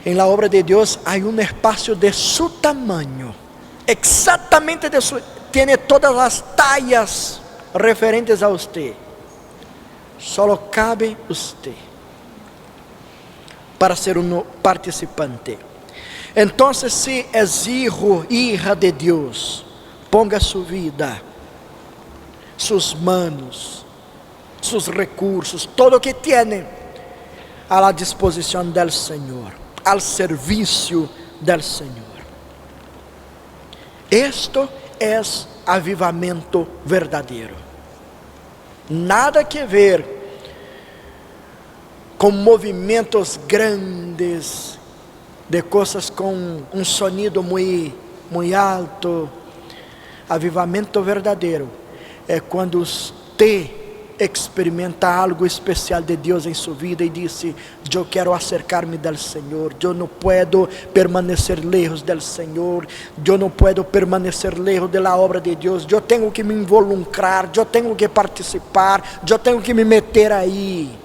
Em la obra de Deus há espaço de su tamanho, exatamente de su, tem todas as talhas referentes a você. Só cabe você para ser participante. Então, se é hija de Deus, ponga sua vida, suas manos, seus recursos, todo o que tem à disposição do Senhor, ao serviço do Senhor. Esto é avivamento verdadeiro. Nada que ver com movimentos grandes, de coisas com sonido muito alto. Avivamento verdadeiro é quando você experimenta algo especial de Deus em sua vida e diz: eu quero acercar-me do Senhor, eu não posso permanecer lejos do Senhor, eu não posso permanecer lejos da obra de Deus, eu tenho que me involucrar, eu tenho que participar, eu tenho que me meter aí.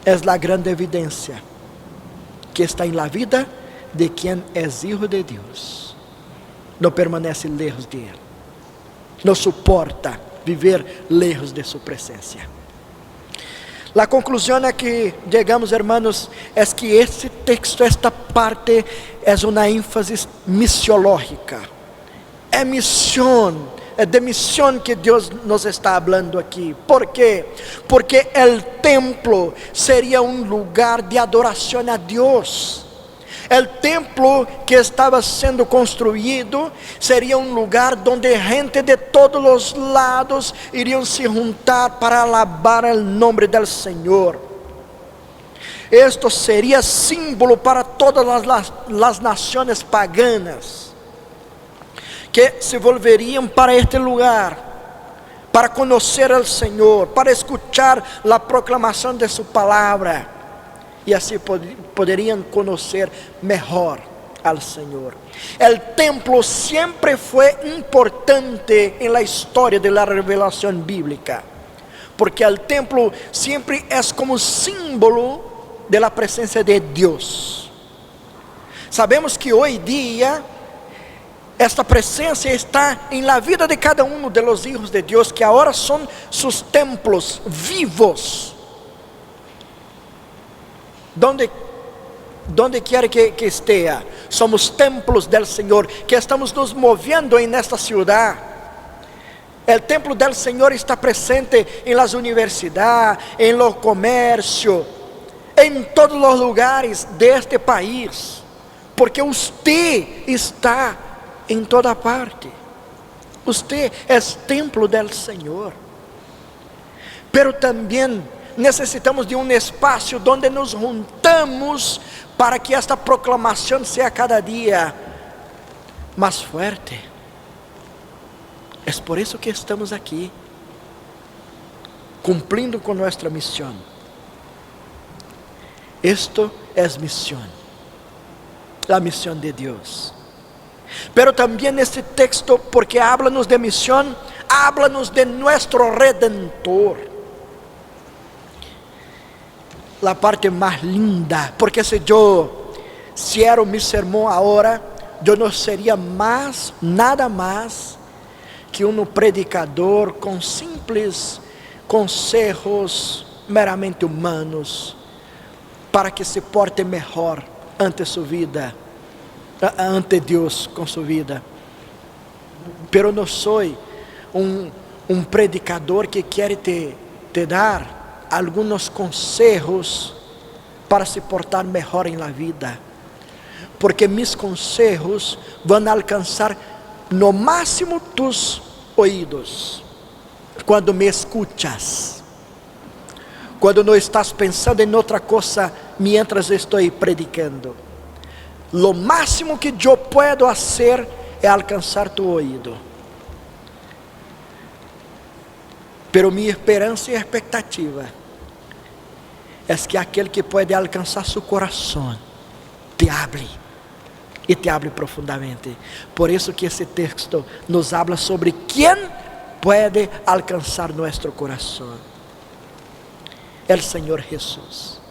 É a grande evidência que está em la vida de quem é hijo de Deus, não permanece lejos de Ele, não suporta viver lejos de sua presença. A conclusão a que chegamos, hermanos, é que este texto, esta parte, é uma ênfase missiológica. É missão, é de missão que Deus nos está falando aqui. ¿Por quê? Porque o templo seria lugar de adoração a Deus. O templo que estava sendo construído seria lugar onde gente de todos os lados iriam se juntar para alabar o nome do Senhor. Esto seria símbolo para todas as nações paganas que se volveriam para este lugar para conhecer ao Senhor, para escuchar a proclamação de sua palavra. E assim poderiam conhecer melhor ao Senhor. O templo sempre foi importante em la história de la revelação bíblica, porque o templo sempre é como símbolo de la presença de Deus. Sabemos que hoje dia esta presença está em la vida de cada um de los hijos de Deus, que agora são seus templos vivos. Donde quer que esteja, somos templos del Senhor, que estamos nos movendo en esta ciudad. El templo del Senhor está presente en las universidades, en los comercios, en todos los lugares de este país, porque usted está en toda parte. Usted es templo del Senhor. Pero também necessitamos de espaço onde nos juntamos para que esta proclamação seja cada dia mais forte. É por isso que estamos aqui, cumprindo com nossa missão. Esto é missão, a missão de Deus. Pero também este texto, porque habla-nos de missão, habla-nos de nosso Redentor. La parte mais linda, porque se eu cierro mi sermão agora, eu não seria nada mais que um predicador com simples conselhos meramente humanos para que se porte melhor ante sua vida, ante Deus com sua vida. Pero não sou um predicador que quer te dar alguns conselhos para se portar melhor em la vida, porque mis conselhos vão alcançar no máximo tus ouvidos quando me escuchas, quando não estás pensando em outra coisa mientras estou predicando. Lo máximo que eu puedo hacer é alcançar tu ouvido. Pero minha esperança e expectativa é que aquele que pode alcançar seu coração te hable e te hable profundamente. Por isso que esse texto nos habla sobre quem pode alcançar nosso coração. É o Senhor Jesus.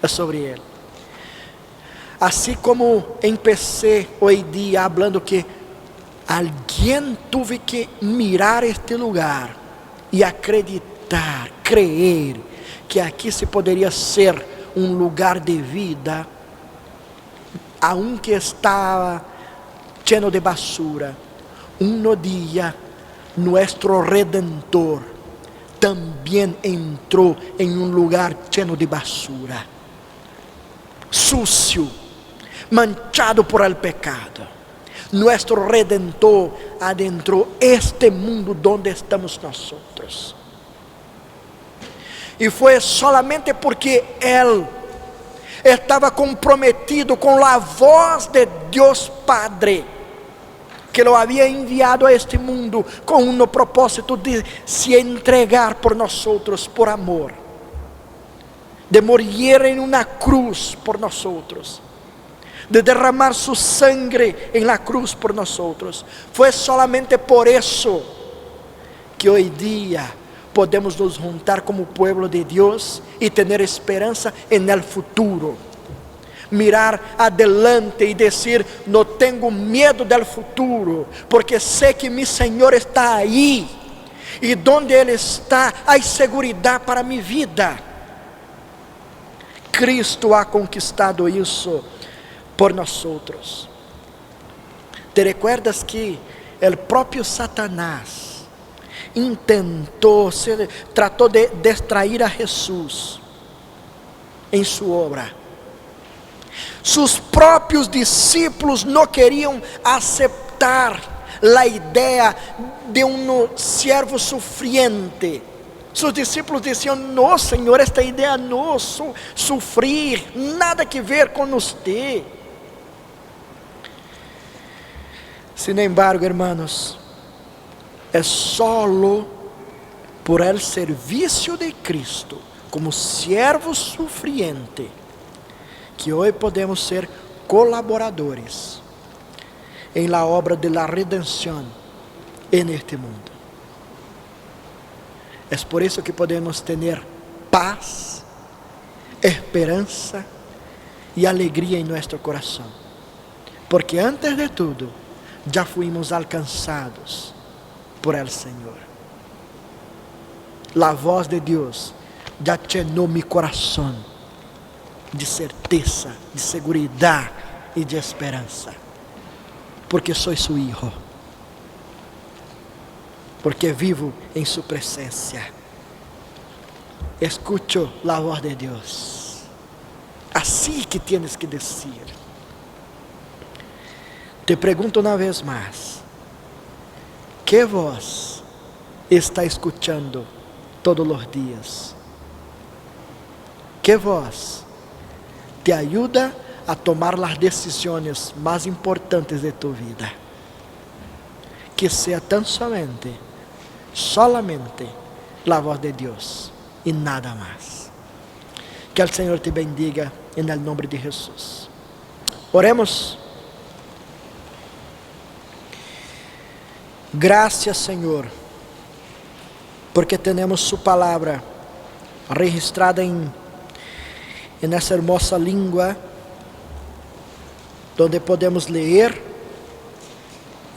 É sobre Ele. Assim como empecé hoje dia falando que alguém teve que mirar este lugar e acreditar, crer que aqui se poderia ser um lugar de vida, aunque estava lleno de basura. Um dia, nosso Redentor também entrou em um lugar lleno de basura, sucio, manchado por el pecado. Nuestro Redentor adentrou este mundo donde estamos nosotros. E foi solamente porque Ele estava comprometido com a voz de Deus Padre, que lo havia enviado a este mundo com um propósito de se entregar por nosotros por amor, de morir em uma cruz por nosotros, de derramar su sangre en la cruz por nosotros. Foi solamente por isso que hoje dia podemos nos juntar como pueblo de Deus e ter esperança en el futuro. Mirar adelante e dizer: não tenho medo del futuro, porque sei que mi Senhor está aí, e donde Ele está, há segurança para minha vida. Cristo ha conquistado isso por nosotros. ¿Te recuerdas que el próprio Satanás tratou de distrair a Jesús em sua obra? Sus próprios discípulos não queriam aceitar a ideia de um siervo sufriente. Sus discípulos diziam: não, Senhor, esta ideia não, sofrer, nada que ver com você. Sin embargo, hermanos, é solo por el serviço de Cristo como siervo sufriente que hoje podemos ser colaboradores em la obra de la redenção en este mundo. É por isso que podemos ter paz, esperança e alegria em nosso coração, porque antes de tudo já fuimos alcançados por el Senhor. A voz de Deus já llenou mi coração de certeza, de segurança e de esperança, porque sou su hijo, porque vivo em su presencia. Escucho a voz de Deus. Assim que tienes que dizer. Te pergunto uma vez mais: que voz está escuchando todos os dias? Que voz te ajuda a tomar as decisões mais importantes de tu vida? Que seja tão solamente a voz de Deus e nada mais. Que o Senhor te bendiga em nome de Jesus. Oremos. Graças, Senhor, porque temos Sua palavra registrada em essa hermosa língua, onde podemos ler,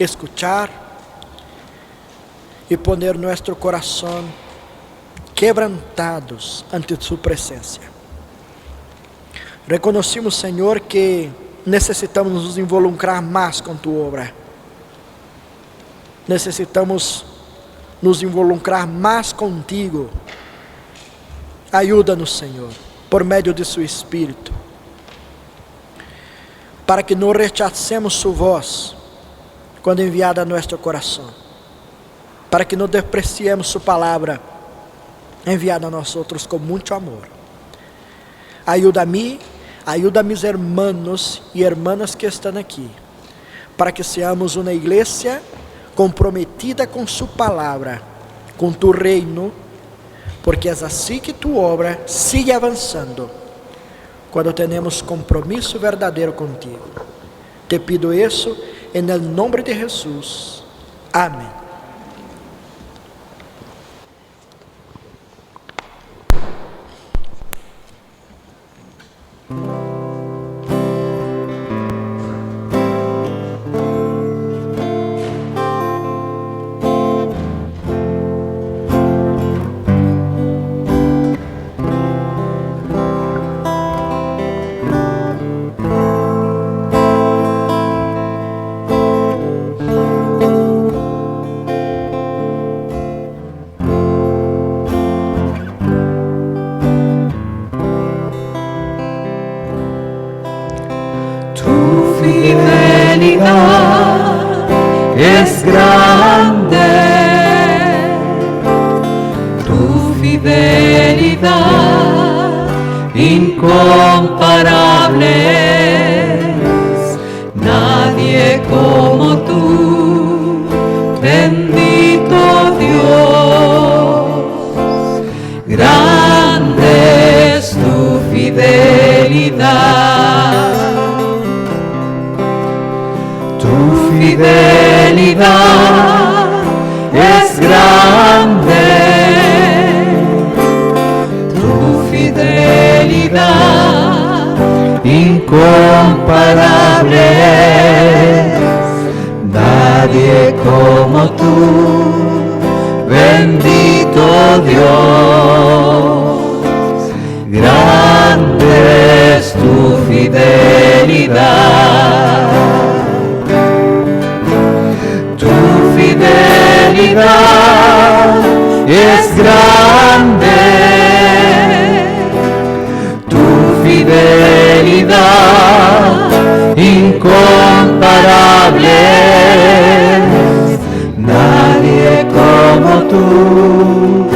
escuchar y poner nuestro corazón quebrantados ante su presencia. Reconocimos, Señor, que necesitamos nos involucrar más con tu obra. Necesitamos nos involucrar más contigo. Ayúdanos, Señor, por medio de su Espíritu, para que no rechacemos su voz cuando enviada a nuestro corazón, para que no despreciemos su palabra enviada a nosotros con mucho amor. Ayuda a mí, ayuda a mis hermanos y hermanas que están aquí, para que seamos una iglesia comprometida con su palabra, con tu reino, porque es así que tu obra sigue avanzando, cuando tenemos compromiso verdadero contigo. Te pido eso en el nombre de Jesús. Amén. Es grande, tu fidelidad incomparable es, nadie como tú, bendito Dios, grande es tu fidelidad. Tu fidelidad es grande, tu fidelidad incomparable es, nadie como tú, bendito Dios, grande es tu fidelidad. Es grande, tu fidelidad incomparable es, nadie como tú,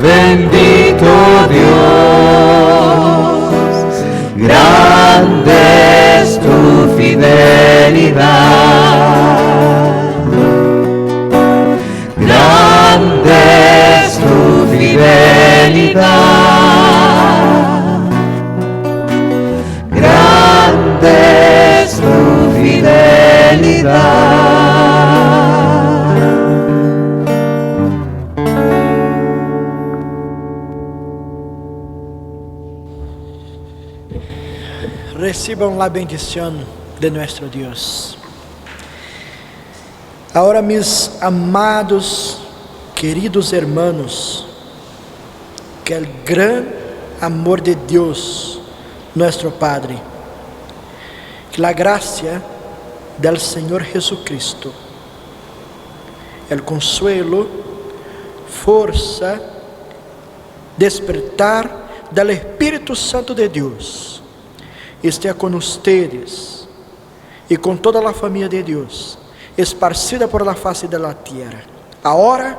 bendito Dios, grande es tu fidelidad. Grande es tu fidelidad, grande es tu fidelidad. Reciban la bendición de nuestro Dios. Ahora, mis amados, queridos hermanos, que el gran amor de Dios, nuestro Padre, que la gracia del Señor Jesucristo, el consuelo, fuerza, despertar del Espíritu Santo de Dios, esté con ustedes y con toda la familia de Dios, esparcida por la faz de la tierra, ahora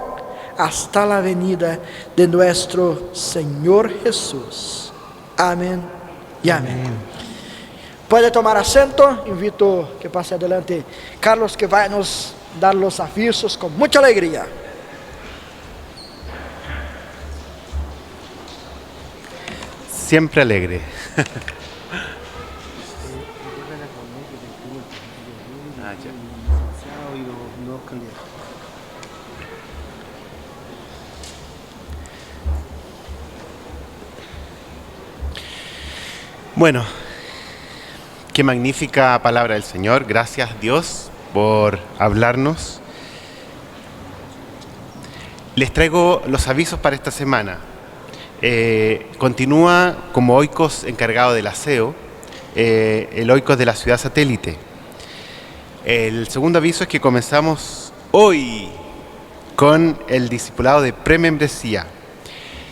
hasta la venida de nuestro Señor Jesús. Amén y amén. Puede tomar asiento. Invito que pase adelante Carlos, que va a nos dar los avisos con mucha alegría. Siempre alegre. Bueno, qué magnífica palabra del Señor. Gracias, Dios, por hablarnos. Les traigo los avisos para esta semana. Continúa como oikos encargado del aseo, el oikos de la ciudad satélite. El segundo aviso es que comenzamos hoy con el discipulado de premembresía.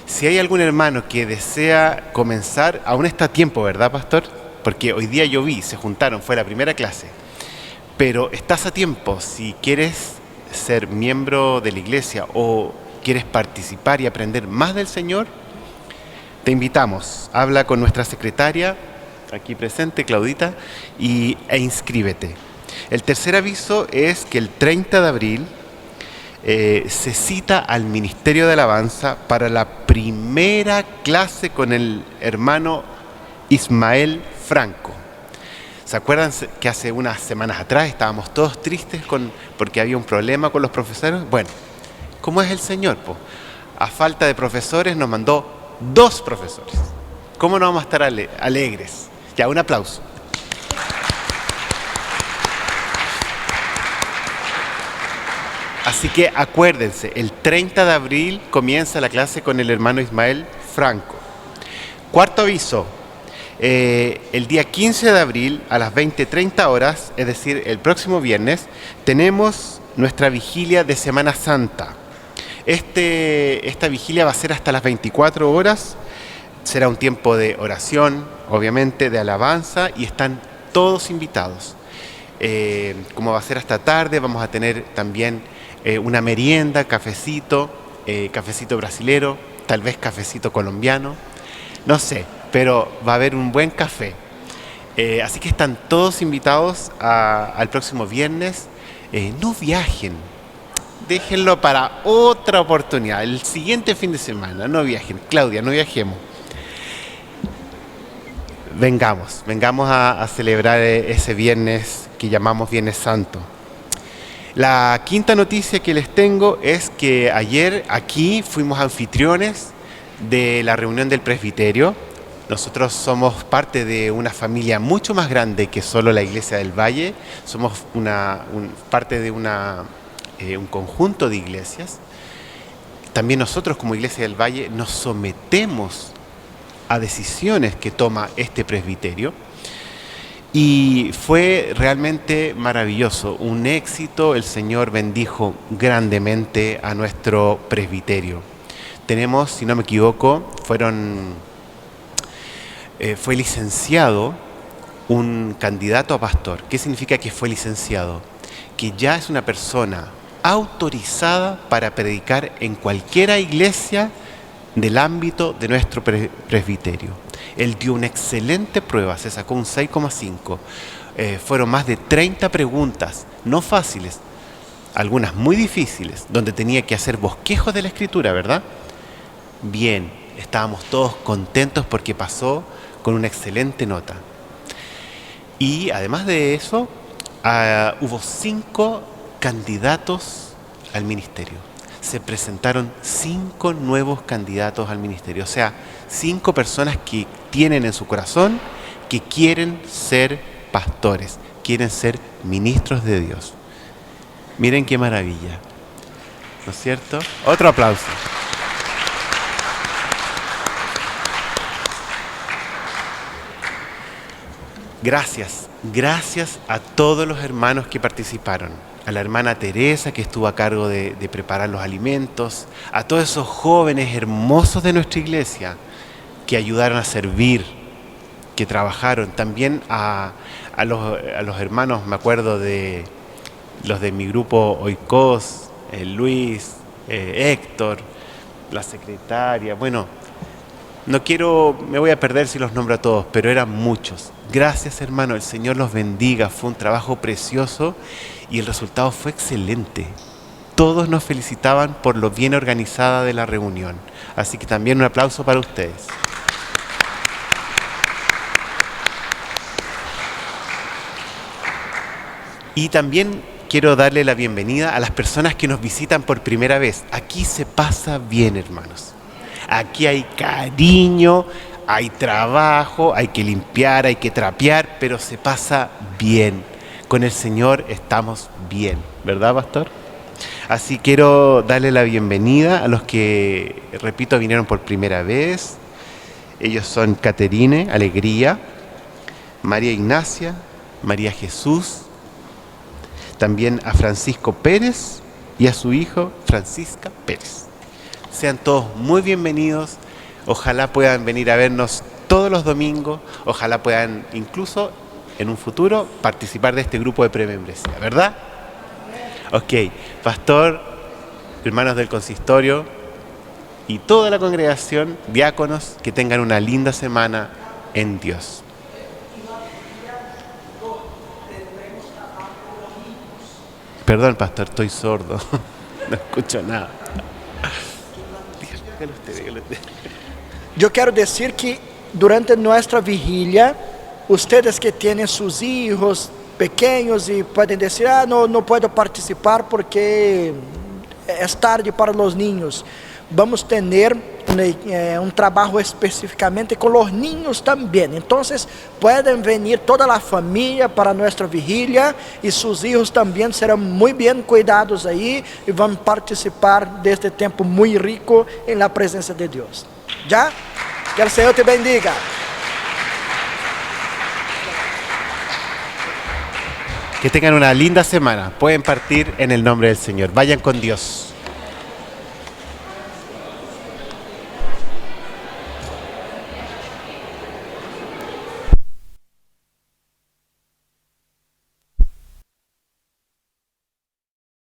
Si hay algún hermano que desea comenzar, aún está a tiempo, ¿verdad, pastor? Porque hoy día yo vi, se juntaron, fue la primera clase. Pero estás a tiempo, si quieres ser miembro de la iglesia o quieres participar y aprender más del Señor, te invitamos. Habla con nuestra secretaria, aquí presente, Claudita, e inscríbete. El tercer aviso es que el 30 de abril se cita al Ministerio de Alabanza para la primera clase con el hermano Ismael Franco. ¿Se acuerdan que hace unas semanas atrás estábamos todos tristes porque había un problema con los profesores? Bueno, ¿cómo es el Señor? A falta de profesores nos mandó 2 profesores. ¿Cómo no vamos a estar alegres? Ya, un aplauso. Así que acuérdense, el 30 de abril comienza la clase con el hermano Ismael Franco. Cuarto aviso, el día 15 de abril a las 20:30 horas, es decir, el próximo viernes, tenemos nuestra vigilia de Semana Santa. Esta vigilia va a ser hasta las 24 horas, será un tiempo de oración, obviamente, de alabanza, y están todos invitados. Como va a ser hasta tarde, vamos a tener también una merienda, cafecito brasilero, tal vez cafecito colombiano, no sé, pero va a haber un buen café. Así que están todos invitados al próximo viernes. No viajen, déjenlo para otra oportunidad, el siguiente fin de semana, no viajen. Claudia, no viajemos. Vengamos a celebrar ese viernes que llamamos Viernes Santo. La quinta noticia que les tengo es que ayer aquí fuimos anfitriones de la reunión del presbiterio. Nosotros somos parte de una familia mucho más grande que solo la Iglesia del Valle. Somos parte de un conjunto de iglesias. También nosotros como Iglesia del Valle nos sometemos a decisiones que toma este presbiterio. Y fue realmente maravilloso, un éxito. El Señor bendijo grandemente a nuestro presbiterio. Tenemos, si no me equivoco, fue licenciado un candidato a pastor. ¿Qué significa que fue licenciado? Que ya es una persona autorizada para predicar en cualquier iglesia del ámbito de nuestro presbiterio. Él dio una excelente prueba, se sacó un 6,5. Fueron más de 30 preguntas, no fáciles, algunas muy difíciles, donde tenía que hacer bosquejos de la Escritura, ¿verdad? Bien, estábamos todos contentos porque pasó con una excelente nota. Y además de eso, hubo 5 candidatos al ministerio. Se presentaron 5 nuevos candidatos al ministerio, o sea, 5 personas que tienen en su corazón que quieren ser pastores, quieren ser ministros de Dios. Miren qué maravilla, ¿no es cierto? Otro aplauso. Gracias a todos los hermanos que participaron. A la hermana Teresa, que estuvo a cargo de preparar los alimentos, a todos esos jóvenes hermosos de nuestra iglesia que ayudaron a servir, que trabajaron. También a los hermanos, me acuerdo de los de mi grupo Oikos, Luis, Héctor, la secretaria. Bueno, me voy a perder si los nombro a todos, pero eran muchos. Gracias, hermano, el Señor los bendiga. Fue un trabajo precioso y el resultado fue excelente. Todos nos felicitaban por lo bien organizada de la reunión. Así que también un aplauso para ustedes. Y también quiero darle la bienvenida a las personas que nos visitan por primera vez. Aquí se pasa bien, hermanos. Aquí hay cariño, hay trabajo, hay que limpiar, hay que trapear, pero se pasa bien. Con el Señor estamos bien, ¿verdad, pastor? Así quiero darle la bienvenida a los que, repito, vinieron por primera vez. Ellos son Caterine, Alegría, María Ignacia, María Jesús, también a Francisco Pérez y a su hijo Francisca Pérez. Sean todos muy bienvenidos. Ojalá puedan venir a vernos todos los domingos. Ojalá puedan incluso en un futuro participar de este grupo de premembresía, ¿verdad? Ok, pastor, hermanos del consistorio y toda la congregación, diáconos, que tengan una linda semana en Dios. Perdón, pastor, estoy sordo. No escucho nada. Dígalo usted. Yo quiero decir que durante nuestra vigilia, ustedes que tienen sus hijos pequeños y pueden decir, no puedo participar porque es tarde para los niños. Vamos a tener un trabajo específicamente con los niños también. Entonces pueden venir toda la familia para nuestra vigilia y sus hijos también serán muy bien cuidados ahí y van a participar de este tiempo muy rico en la presencia de Dios. ¿Ya? Que el Señor te bendiga. Que tengan una linda semana. Pueden partir en el nombre del Señor. Vayan con Dios.